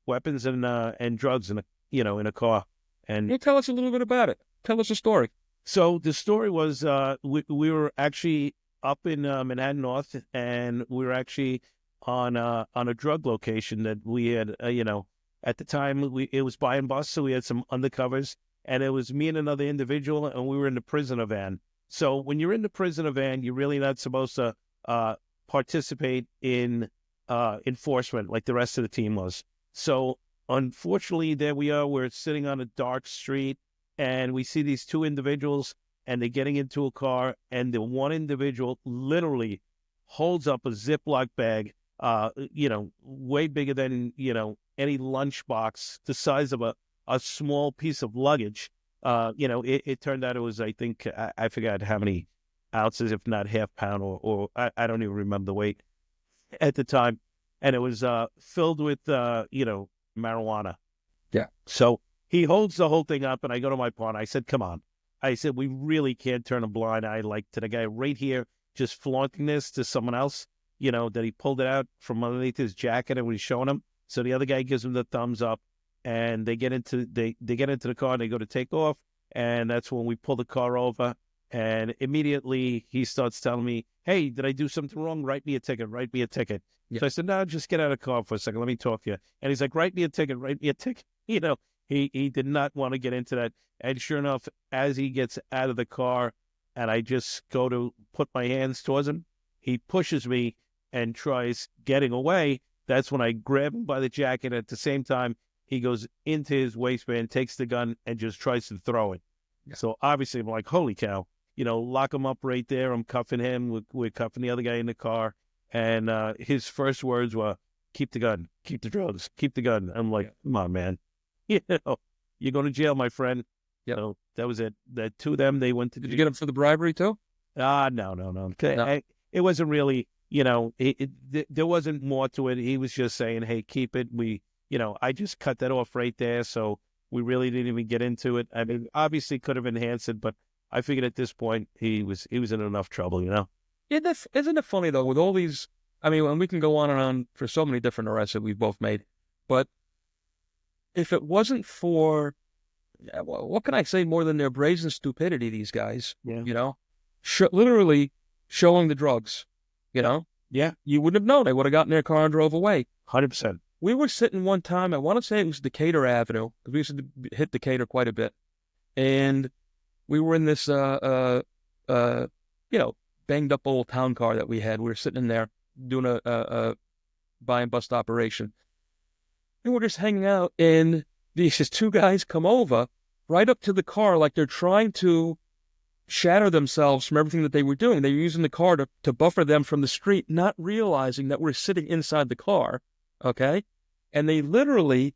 weapons and drugs in a car. And Hey, tell us a little bit about it. Tell us a story. so the story was we were actually up in Manhattan North, and we were actually on a drug location that we had. At the time it was buy and bust, so we had some undercovers, and it was me and another individual, and we were in the prisoner van. So when you're in the prisoner van, you're really not supposed to participate in enforcement like the rest of the team was. So unfortunately, there we are. We're sitting on a dark street, and we see these two individuals, and they're getting into a car, and the one individual literally holds up a Ziploc bag, way bigger than, any lunchbox, the size of a small piece of luggage. It turned out it was, I think, I forgot how many ounces, if not half pound, or I don't even remember the weight at the time. And it was filled with, marijuana. Yeah. So he holds the whole thing up, and I go to my partner. I said, come on. I said, we really can't turn a blind eye like to the guy right here just flaunting this to someone else, that he pulled it out from underneath his jacket and was showing him. So the other guy gives him the thumbs up, and they get into the car, and they go to take off. And that's when we pull the car over. And immediately he starts telling me, hey, did I do something wrong? Write me a ticket. Write me a ticket. Yeah. So I said, no, just get out of the car for a second. Let me talk to you. And he's like, write me a ticket. Write me a ticket. He did not want to get into that. And sure enough, as he gets out of the car and I just go to put my hands towards him, he pushes me and tries getting away. That's when I grab him by the jacket. At the same time, he goes into his waistband, takes the gun, and just tries to throw it. Yeah. So obviously, I'm like, holy cow, lock him up right there. I'm cuffing him. We're cuffing the other guy in the car. And his first words were, keep the gun, keep the drugs, keep the gun. I'm like, come on, man. You're going to jail, my friend. Yeah. That was it. The two of them, they went to jail. Did you get him for the bribery too? No. No. It wasn't really, there wasn't more to it. He was just saying, hey, keep it. I just cut that off right there. So we really didn't even get into it. I mean, obviously could have enhanced it, but I figured at this point he was in enough trouble, Yeah, isn't it funny though, with all these, I mean, and we can go on and on for so many different arrests that we've both made, but if it wasn't for, what can I say more than their brazen stupidity, these guys, Yeah. Literally showing the drugs, Yeah. you wouldn't have known. They would have gotten in their car and drove away. 100%. We were sitting one time, I want to say it was Decatur Avenue, because we used to hit Decatur quite a bit, and we were in this, banged up old town car that we had. We were sitting in there doing a buy and bust operation. And we're just hanging out, and these two guys come over right up to the car like they're trying to shatter themselves from everything that they were doing. They were using the car to buffer them from the street, not realizing that we're sitting inside the car, okay? And they literally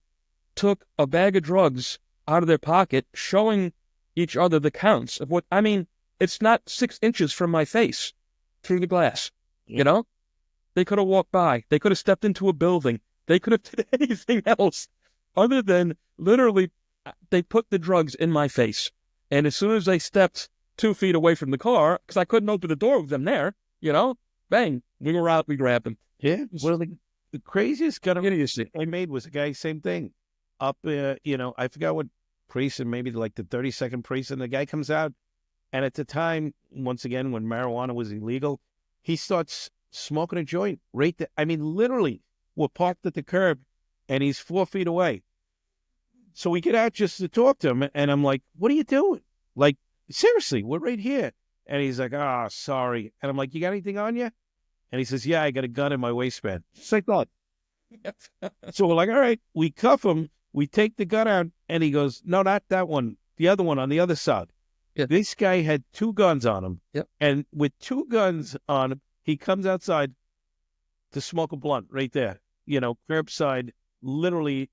took a bag of drugs out of their pocket, showing each other the counts of what, I mean, it's not 6 inches from my face through the glass, They could have walked by. They could have stepped into a building. They could have did anything else other than literally they put the drugs in my face. And as soon as they stepped 2 feet away from the car, because I couldn't open the door with them there, bang, we were out, we grabbed them. Yeah. Well, the craziest gun I made was a guy, same thing. Up, I forgot what precinct, maybe like the 32nd precinct. The guy comes out, and at the time, once again, when marijuana was illegal, he starts smoking a joint right there. I mean, literally, we're parked at the curb, and he's 4 feet away. So we get out just to talk to him, and I'm like, what are you doing? Like, seriously, we're right here. And he's like, sorry. And I'm like, you got anything on you? And he says, yeah, I got a gun in my waistband. Just like that. So we're like, all right, we cuff him. We take the gun out, and he goes, no, not that one. The other one on the other side. Yeah. This guy had 2 guns on him. Yep. And with 2 guns on him, he comes outside to smoke a blunt right there. Curbside, literally,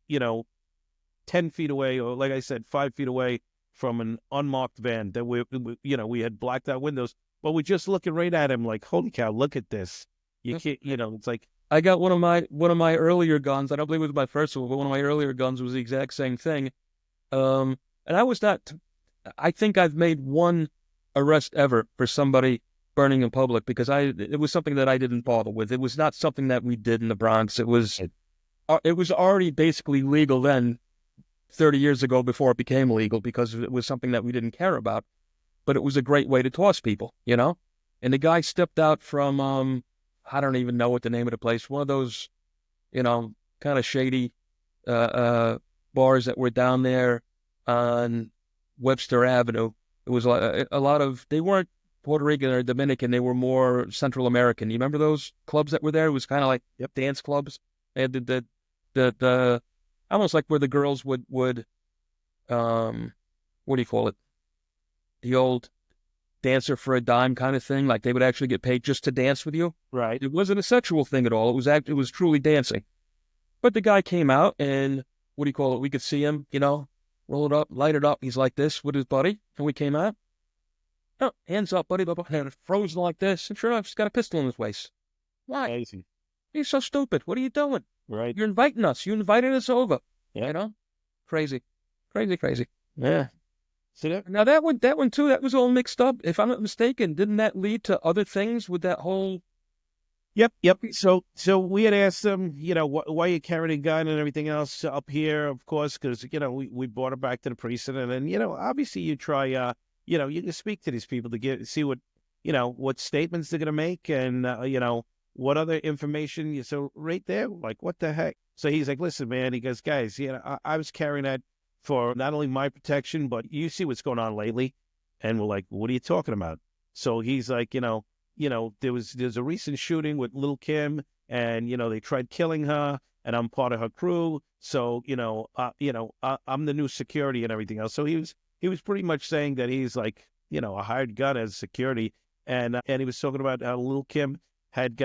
10 feet away, or like I said, 5 feet away from an unmarked van that we had blacked out windows, but we're just looking right at him like, holy cow, look at this. You can't, it's like. I got one of my earlier guns. I don't believe it was my first one, but one of my earlier guns was the exact same thing. And I think I've made one arrest ever for somebody burning in public because it was something that I didn't bother with. It was not something that we did in the Bronx. It was already basically legal then 30 years ago before it became legal because it was something that we didn't care about. But it was a great way to toss people, you know? And the guy stepped out from, I don't even know what the name of the place, one of those, kind of shady uh, uh, bars that were down there on Webster Avenue. It was a lot of, they weren't Puerto Rican or Dominican, they were more Central American. You remember those clubs that were there? It was kind of like dance clubs. They had the almost like where the girls would what do you call it? The old dancer for a dime kind of thing. Like they would actually get paid just to dance with you. Right. It wasn't a sexual thing at all. It was truly dancing. But the guy came out and what do you call it? We could see him, roll it up, light it up. He's like this with his buddy. And we came out. Oh, hands up, buddy. And frozen like this. And sure enough, he's got a pistol in his waist. Why? Amazing. He's so stupid. What are you doing? Right. You're inviting us. You invited us over. Yeah. Crazy. Crazy. Yeah. See that? Now that one too, that was all mixed up. If I'm not mistaken, didn't that lead to other things with that whole? Yep. So we had asked them, why you carrying a gun and everything else up here, of course, because we brought her back to the precinct, and obviously you try, you can speak to these people to see what statements they're gonna make, and what other information. So right there, like what the heck? So he's like, listen, man. He goes, guys, I was carrying that for not only my protection, but you see what's going on lately. And we're like, what are you talking about? So he's like, there's a recent shooting with Lil' Kim, and, they tried killing her, and I'm part of her crew. So, I'm the new security and everything else. So he was pretty much saying that he's like, a hired gun as security. And he was talking about how Lil' Kim had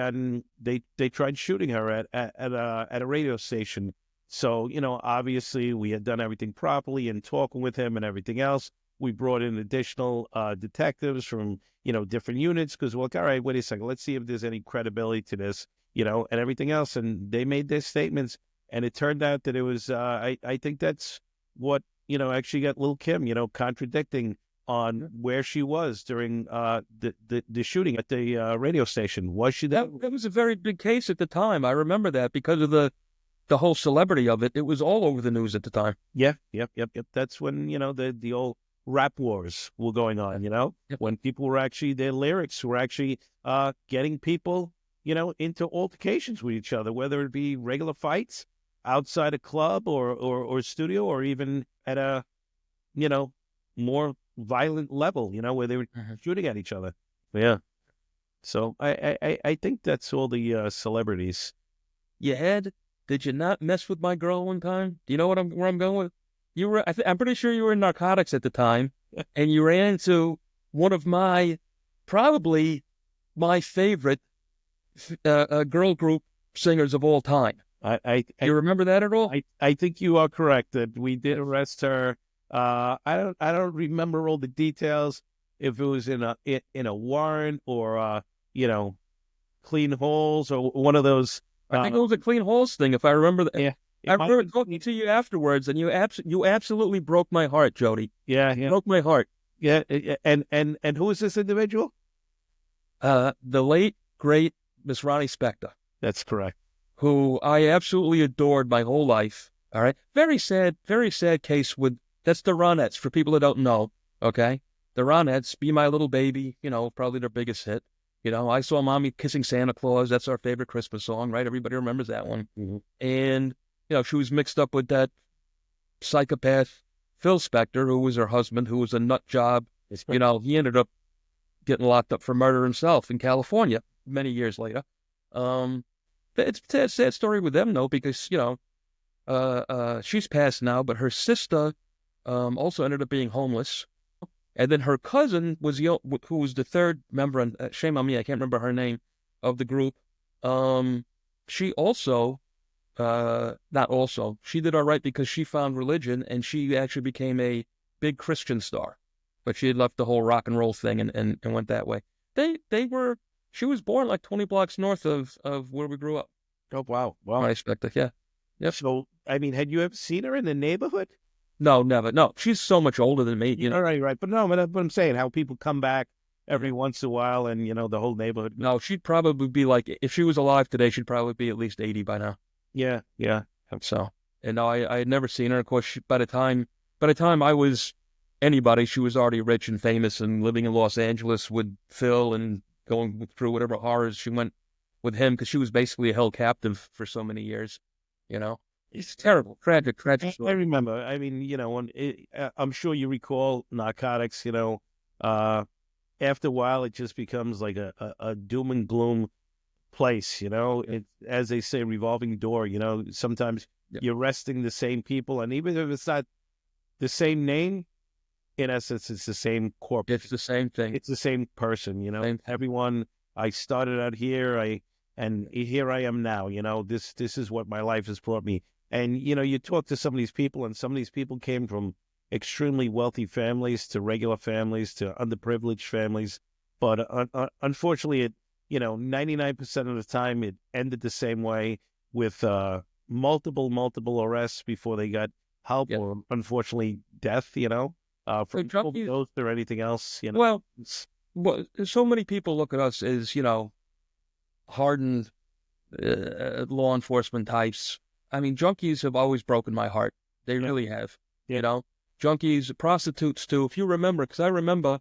they tried shooting her at a radio station. So, obviously we had done everything properly and talking with him and everything else. We brought in additional detectives from, different units because we're like, all right, wait a second. Let's see if there's any credibility to this, and everything else. And they made their statements. And it turned out that it was, I think that's what, actually got Lil' Kim, contradicting on where she was during the shooting at the radio station. Was she there? That was a very big case at the time. I remember that because of the whole celebrity of it. It was all over the news at the time. Yeah, yep. That's when, the old rap wars were going on, when people were actually, their lyrics were actually getting people, into altercations with each other, whether it be regular fights outside a club or studio, or even at a, more violent level, where they were shooting at each other. Yeah. So I think that's all the celebrities. Did you not mess with my girl one time? Do you know where I'm going with? You were, I'm pretty sure you were in Narcotics at the time, and you ran into one of probably my favorite girl group singers of all time. You remember that at all? I think you are correct that we did arrest her. I don't remember all the details. If it was in a warrant or clean holes or one of those. I think it was a clean holes thing, if I remember that. Yeah. I remember talking to you afterwards, and you absolutely broke my heart, Jody. Yeah. Broke my heart. Yeah, and who is this individual? The late great Miss Ronnie Spector. That's correct. Who I absolutely adored my whole life. All right, very sad case with that's the Ronettes. For people that don't know, okay, the Ronettes, "Be My Little Baby," probably their biggest hit. I Saw Mommy Kissing Santa Claus. That's our favorite Christmas song, right? Everybody remembers that one. Mm-hmm. And she was mixed up with that psychopath Phil Spector, who was her husband, who was a nut job. He ended up getting locked up for murder himself in California many years later. It's a sad story with them, though, because, she's passed now, but her sister also ended up being homeless. And then her cousin who was the third member, and shame on me, I can't remember her name, of the group. She also, she did all right because she found religion, and she actually became a big Christian star. But she had left the whole rock and roll thing and went that way. She was born like 20 blocks north of where we grew up. Oh, wow. I expect it, yeah. Yep. So, I mean, had you ever seen her in the neighborhood? No, never. No, she's so much older than me. Right. But no, but I'm saying how people come back every once in a while, and the whole neighborhood. No, she'd probably be like, if she was alive today, she'd probably be at least 80 by now. Yeah. So And no, I had never seen her. Of course, by the time I was anybody, she was already rich and famous and living in Los Angeles with Phil and going through whatever horrors she went with him because she was basically held captive for so many years. You know, it's terrible, tragic, tragic I story. remember. I mean, I'm sure you recall Narcotics. After a while, it just becomes like a doom and gloom place. Yeah, It, as they say, revolving door. Sometimes yeah. you're arresting the same people, and even if it's not the same name, in essence, it's the same It's the same thing. it's the same person. Same thing. Everyone. I started out here. And here I am now. This is what my life has brought me. And you talk to some of these people, and some of these people came from extremely wealthy families to regular families to underprivileged families. But unfortunately, 99% of the time, it ended the same way with multiple arrests before they got help, Yeah. or unfortunately death. So From junkies. overdose or anything else. Well, It's, well, so many people look at us as hardened law enforcement types. I mean, junkies have always broken my heart. They yeah, really have. yeah. You know, junkies, prostitutes too. If you remember, because I remember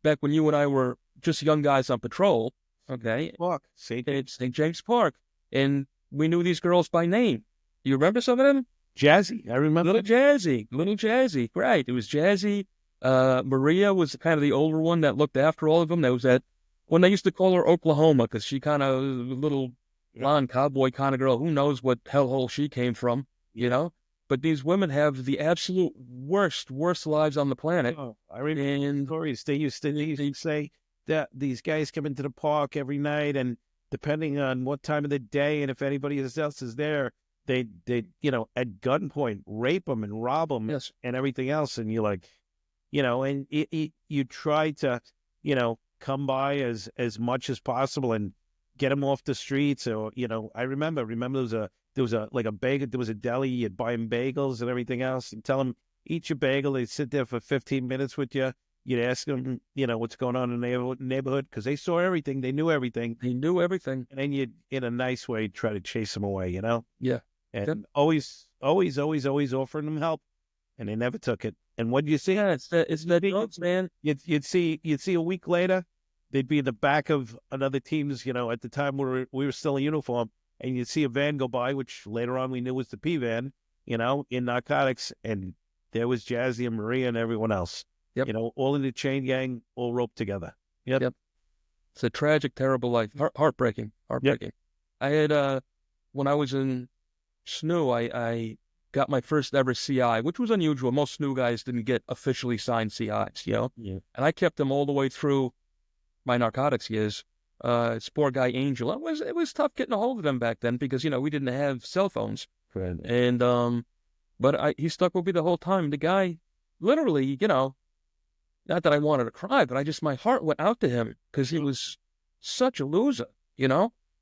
back when you and I were just young guys on patrol. Okay, Fuck. See, it's St. James Park, and we knew these girls by name. You remember some of them? Jazzy. I remember. Little Jazzy, right? It was Jazzy. Maria was kind of the older one that looked after all of them. There was that when they used to call her Oklahoma because she kind of was a little Yeah. blonde cowboy kind of girl. Who knows what hellhole she came from, you Yeah. know? But these women have the absolute worst lives on the planet, Oh, I remember and stories. They used to say that these guys come into the park every night, and depending on what time of the day and if anybody else is there, they at gunpoint rape them and rob them yes, and everything else. And you're like, and you try to come by as much as possible and get them off the streets. Or I remember there was a like a bagel, there was a deli, you'd buy them bagels and everything else, and tell them eat your bagel. They'd sit there for 15 minutes with you. You'd ask them what's going on in the neighborhood, because they saw everything, they knew everything. they knew everything. And then you'd, in a nice way, try to chase them away. Yeah, yep. And always offering them help, and they never took it. And what did you see? Yeah. It's the drugs, man. You'd see a week later, they'd be in the back of another team's. At the time we were still in uniform, and you'd see a van go by, which later on we knew was the P van. In Narcotics, and there was Jazzy and Maria and everyone else. Yep, All in the chain gang, all roped together. Yep. yep. It's a tragic, terrible life. Heartbreaking, Yep. heartbreaking. I had when I was in SNU, I got my first ever CI, which was unusual. Most SNU guys didn't get officially signed CIs. Yeah. And I kept them all the way through my narcotics years. This poor guy Angel. It was tough getting a hold of him back then because we didn't have cell phones. Right. And but he stuck with me the whole time. The guy, literally, not that I wanted to cry, but my heart went out to him because he was such a loser.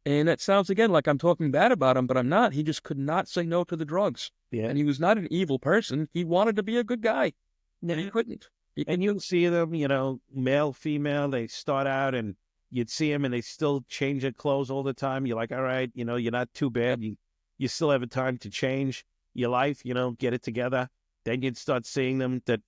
And that sounds again like I'm talking bad about him, but I'm not. He just could not say no to the drugs. Yeah. And he was not an evil person. He wanted to be a good guy. And he couldn't. And you'll see them, male, female, they start out, and you'd see them and they still change their clothes all the time. You're like, all right, you're not too bad. You still have a time to change your life, get it together. Then you'd start seeing them that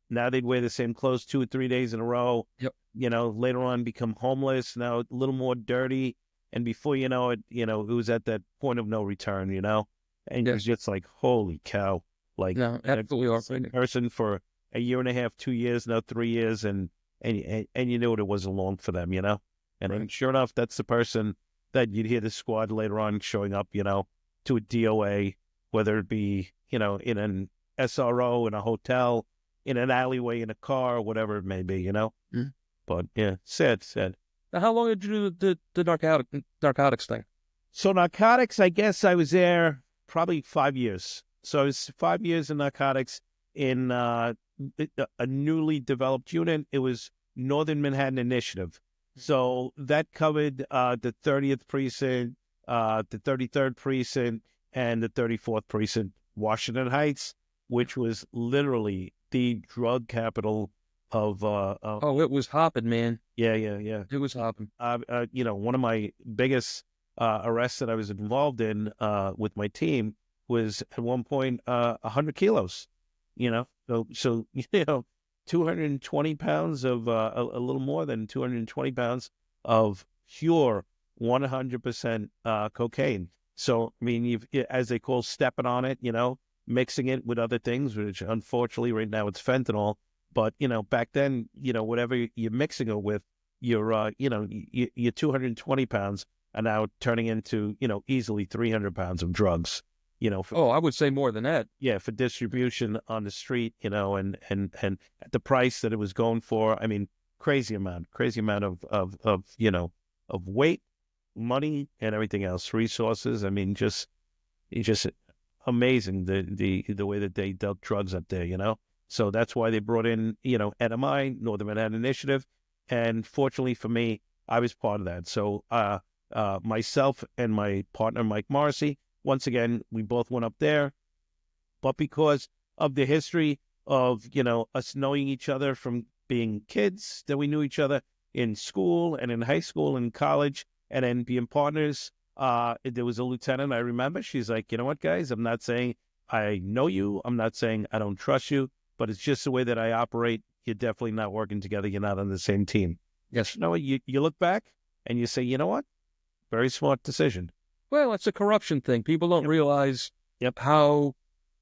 now they'd wear the same clothes 2 or 3 days in a row. Yep. Later on become homeless, now a little more dirty. And before you know it, it was at that point of no return. And Yeah. it's just like, holy cow. Like, No, absolutely heartbreaking. person for a year and a half, 2 years, now 3 years, and you knew it wasn't long for them. And then Right. sure enough, that's the person that you'd hear the squad later on showing up, to a DOA, whether it be, in an SRO, in a hotel, in an alleyway, in a car, whatever it may be. Mm. But yeah, sad. Now, how long did you do the narcotics thing? So Narcotics, I guess I was there probably 5 years. So I was 5 years in Narcotics in a newly developed unit. It was Northern Manhattan Initiative. So that covered the 30th precinct, the 33rd precinct, and the 34th precinct, Washington Heights, which was literally the drug capital of Oh, it was hopping, man. yeah. It was hopping. One of my biggest arrests that I was involved in with my team was at one point 100 kilos. So 220 pounds of a little more than 220 pounds of pure 100% cocaine. So I mean, as they call stepping on it, mixing it with other things, which unfortunately right now it's fentanyl. But back then, whatever you're mixing it with, you're 220 pounds are now turning into easily 300 pounds of drugs. For Oh, I would say more than that. yeah, for distribution on the street, and at the price that it was going for. I mean, crazy amount of weight, money, and everything else, resources. I mean, it's just amazing the way that they dealt drugs up there. So that's why they brought in NMI, Northern Manhattan Initiative, and fortunately for me, I was part of that. So myself and my partner Mike Morrissey, once again, we both went up there, but because of the history of us knowing each other from being kids, that we knew each other in school and in high school and college, and then being partners. There was a lieutenant, I remember. She's like, you know what, guys? I'm not saying I know you. I'm not saying I don't trust you, but it's just the way that I operate. You're definitely not working together. You're not on the same team. Yes. You look back and you say, you know what? Very smart decision. Well, it's a corruption thing. People don't realize Yep. how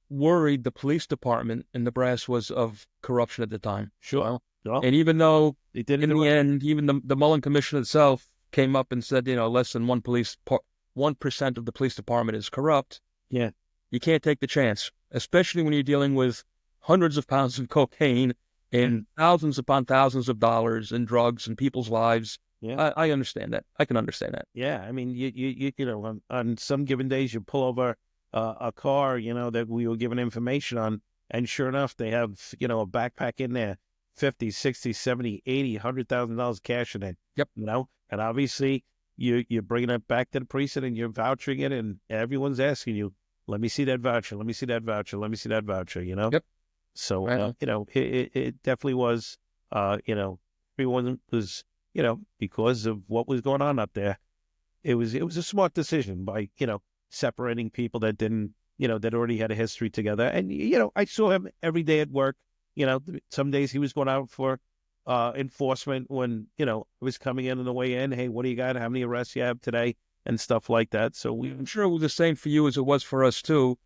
worried the police department in Nebraska was of corruption at the time. Sure. Well, And even though they did it in the end, even the Mullen Commission itself came up and said, less than 1% of the police department is corrupt. Yeah. You can't take the chance, especially when you're dealing with hundreds of pounds of cocaine and thousands upon thousands of dollars in drugs and people's lives. Yeah. I understand that. I can understand that. Yeah. I mean, on some given days, you pull over a car, that we were given information on, and sure enough, they have, a backpack in there, 50, 60, 70, 80, $100,000 cash in it. Yep. And obviously you're bringing it back to the precinct and you're vouchering it, and everyone's asking you, let me see that voucher. Let me see that voucher. Let me see that voucher, Yep. So, Right. it definitely was, everyone was, because of what was going on up there, it was a smart decision by, separating people that didn't, that already had a history together. And, I saw him every day at work. Some days he was going out for enforcement when, it was coming in on the way in. Hey, what do you got? How many arrests you have today? And stuff like that. So I'm sure it was the same for you as it was for us too.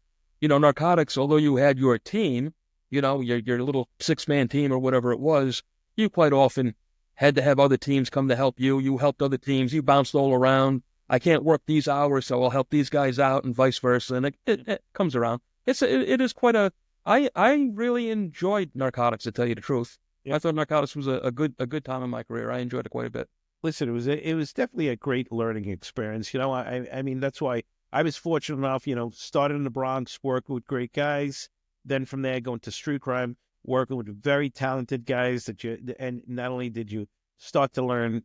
Narcotics, although you had your team, your little 6-man team or whatever it was, you quite often had to have other teams come to help you. You helped other teams. You bounced all around. I can't work these hours, so I'll help these guys out, and vice versa. And it comes around. It is quite a. I really enjoyed Narcotics, to tell you the truth. Yeah. I thought Narcotics was a good time in my career. I enjoyed it quite a bit. Listen, it was definitely a great learning experience. I mean, that's why I was fortunate enough, started in the Bronx, working with great guys. Then from there, going to street crime, working with very talented guys and not only did you start to learn,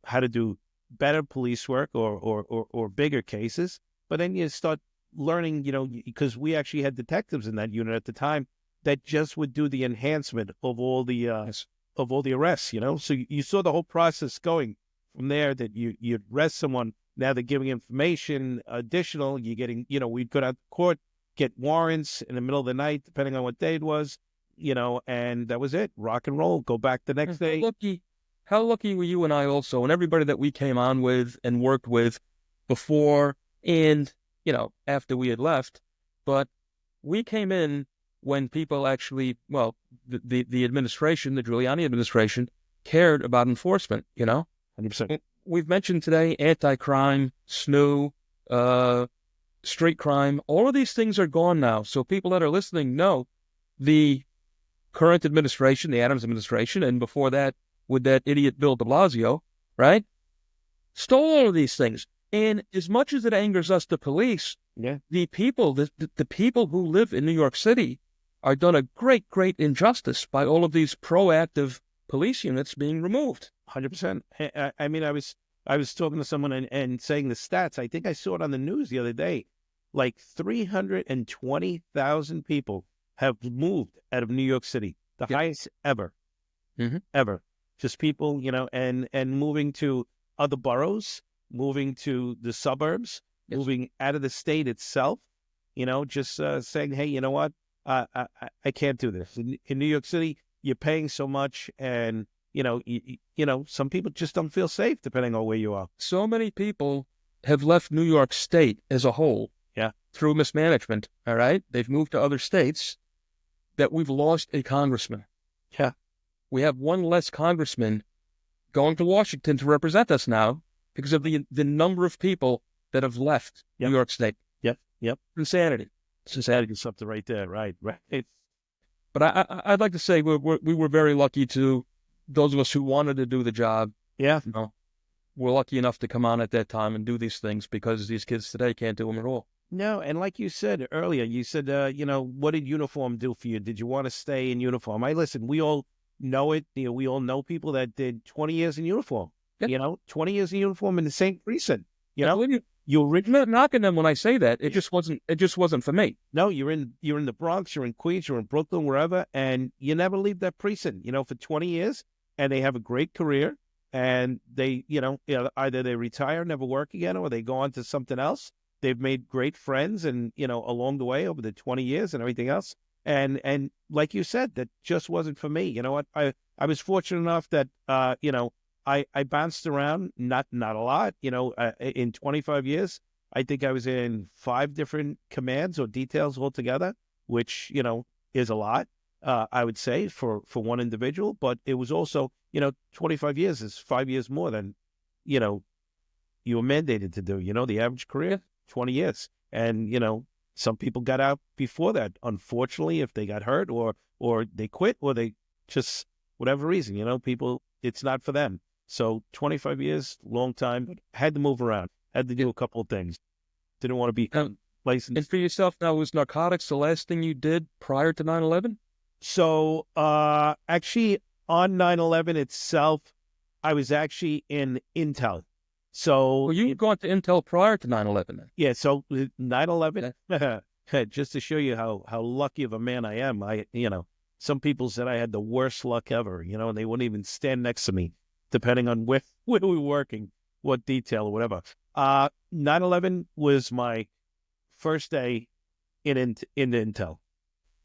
how to do better police work or bigger cases, but then you start learning, because we actually had detectives in that unit at the time that just would do the enhancement of all the arrests, So you saw the whole process going from there, that you'd arrest someone. Now they're giving information additional. You're getting, we'd go out to court, get warrants in the middle of the night, depending on what day it was, and that was it. Rock and roll. Go back the next day. How lucky were you and I also, and everybody that we came on with and worked with before and, after we had left, but we came in when people actually, the administration, the Giuliani administration, cared about enforcement, 100%. We've mentioned today anti-crime, SNU, street crime. All of these things are gone now. So people that are listening know the current administration, the Adams administration, and before that, with that idiot Bill de Blasio, right, stole all of these things. And as much as it angers us, the police, Yeah. the people who live in New York City are done a great injustice by all of these proactive police units being removed. 100%. I mean, I was talking to someone and saying the stats. I think I saw it on the news the other day. Like 320,000 people have moved out of New York City, the highest ever, ever. Just people, and moving to other boroughs, moving to the suburbs, moving out of the state itself. just saying, hey, you know what? I can't do this. In New York City, you're paying so much, and some people just don't feel safe depending on where you are. So many people have left New York State as a whole Yeah. through mismanagement, all right? They've moved to other states that we've lost a congressman. Yeah. We have one less congressman going to Washington to represent us now because of the number of people that have left Yep. New York State. Yep. Insanity. It's insanity. Something right there. Right. But I'd like to say we were very lucky to, those of us who wanted to do the job, Yeah. we're lucky enough to come on at that time and do these things because these kids today can't do them at all. No, and like you said earlier, you said, what did uniform do for you? Did you want to stay in uniform? Listen, we all know it. We all know people that did 20 years in uniform. Yeah. 20 years in uniform in the same precinct. I'm not knocking them when I say that. It just wasn't for me. No, you're in the Bronx, you're in Queens, you're in Brooklyn, wherever, and you never leave that precinct, for 20 years, and they have a great career, and they, either they retire, never work again, or they go on to something else. They've made great friends, and along the way over the 20 years and everything else, and like you said, that just wasn't for me. You know what? I was fortunate enough that I bounced around, not a lot, in 25 years. I think I was in 5 different commands or details altogether, which, is a lot, I would say, for one individual. But it was also, 25 years is 5 years more than, you were mandated to do. The average career, 20 years. And, some people got out before that, unfortunately, if they got hurt or they quit or they just, whatever reason, people, it's not for them. So 25 years, long time, but had to move around, had to do a couple of things. Didn't want to be licensed. And for yourself now, was narcotics the last thing you did prior to 9/11? So actually on 9/11 itself, I was actually in Intel. So Well, you had gone to Intel prior to 9/11 then. Yeah, so 9/11, just to show you how lucky of a man I am, some people said I had the worst luck ever, and they wouldn't even stand next to me, depending on where we were working, what detail or whatever. 9/11 was my first day in Intel.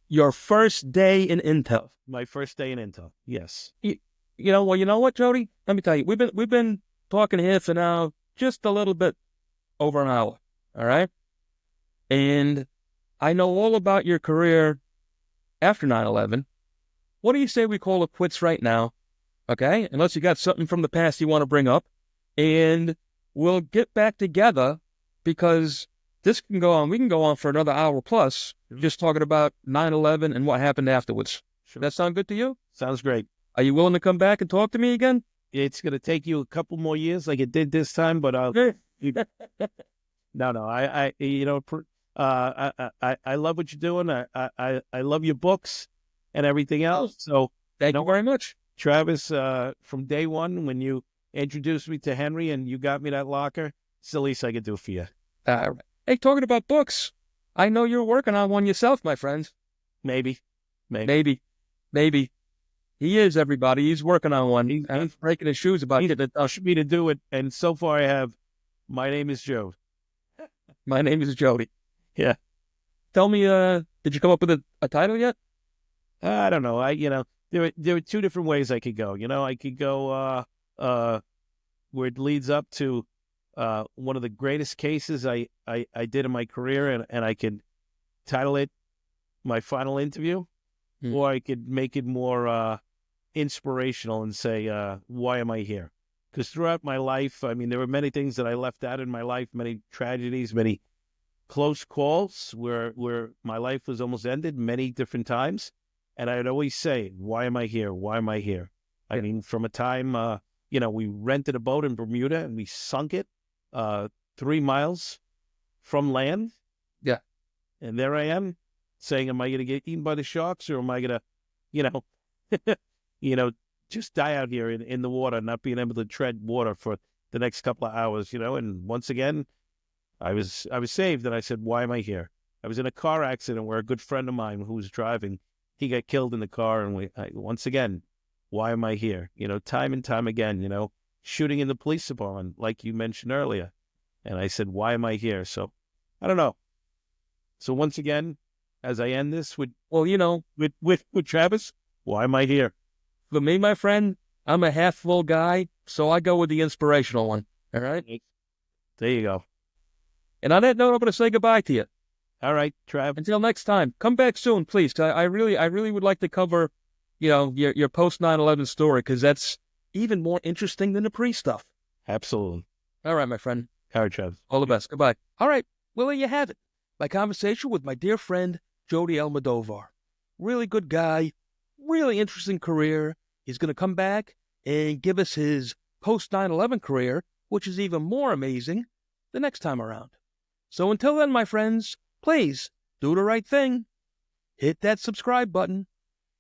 Your first day in Intel. My first day in Intel, yes. You know what, Jody? Let me tell you, we've been talking here for now just a little bit over an hour, all right? And I know all about your career after 9/11. What do you say we call it quits right now, okay? Unless you got something from the past you want to bring up, and we'll get back together because this can go on. We can go on for another hour plus, just talking about 9/11 and what happened afterwards. Sure. That sound good to you? Sounds great. Are you willing to come back and talk to me again? It's going to take you a couple more years like it did this time, but no, I love what you're doing. I love your books and everything else. So thank you very much, Travis. From day one, when you introduced me to Henry and you got me that locker, it's the least I could do for you. Hey, talking about books, I know you're working on one yourself, my friend. Maybe. He is, everybody. He's working on one. He's breaking his shoes about getting it done. Me to do it, and so far I have. My name is Joe. My name is Jody. Yeah. Tell me, did you come up with a title yet? I don't know. There are 2 different ways I could go. I could go where it leads up to one of the greatest cases I did in my career, and I could title it My Final Interview, or I could make it more inspirational and say, why am I here? Because throughout my life, there were many things that I left out in my life, many tragedies, many close calls where my life was almost ended many different times. And I'd always say, why am I here? Why am I here? From a time, we rented a boat in Bermuda and we sunk it 3 miles from land. Yeah. And there I am saying, am I going to get eaten by the sharks, or am I going to, just die out here in the water, not being able to tread water for the next couple of hours, And once again, I was saved, and I said, why am I here? I was in a car accident where a good friend of mine who was driving, he got killed in the car, and once again, why am I here? Time and time again, shooting in the police department, like you mentioned earlier. And I said, why am I here? So, I don't know. So once again, as I end this with Well, you know, with Travis, why am I here? for me, my friend, I'm a half full guy, so I go with the inspirational one. All right. There you go. And on that note, I'm going to say goodbye to you. All right, Trav. Until next time, come back soon, please. 'Cause I really would like to cover, your post 9/11 story, because that's even more interesting than the pre stuff. Absolutely. All right, my friend. All right, Trav. All the best. Goodbye. All right. Well, there you have it. My conversation with my dear friend, Jody Almodovar. Really good guy. Really interesting career. He's going to come back and give us his post 9/11 career, which is even more amazing the next time around. So until then, my friends, please do the right thing. Hit that subscribe button.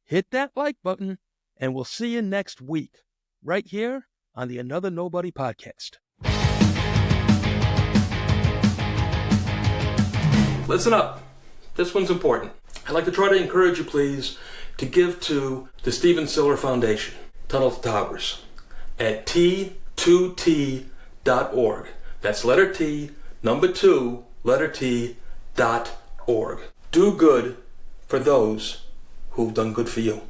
Hit that like button. And we'll see you next week, right here on the Another Nobody podcast. Listen up. This one's important. I'd like to try to encourage you, please, to give to the Stephen Siller Foundation, Tunnel to Towers, at T2T.org. That's letter T, number 2, letter T.org. Do good for those who've done good for you.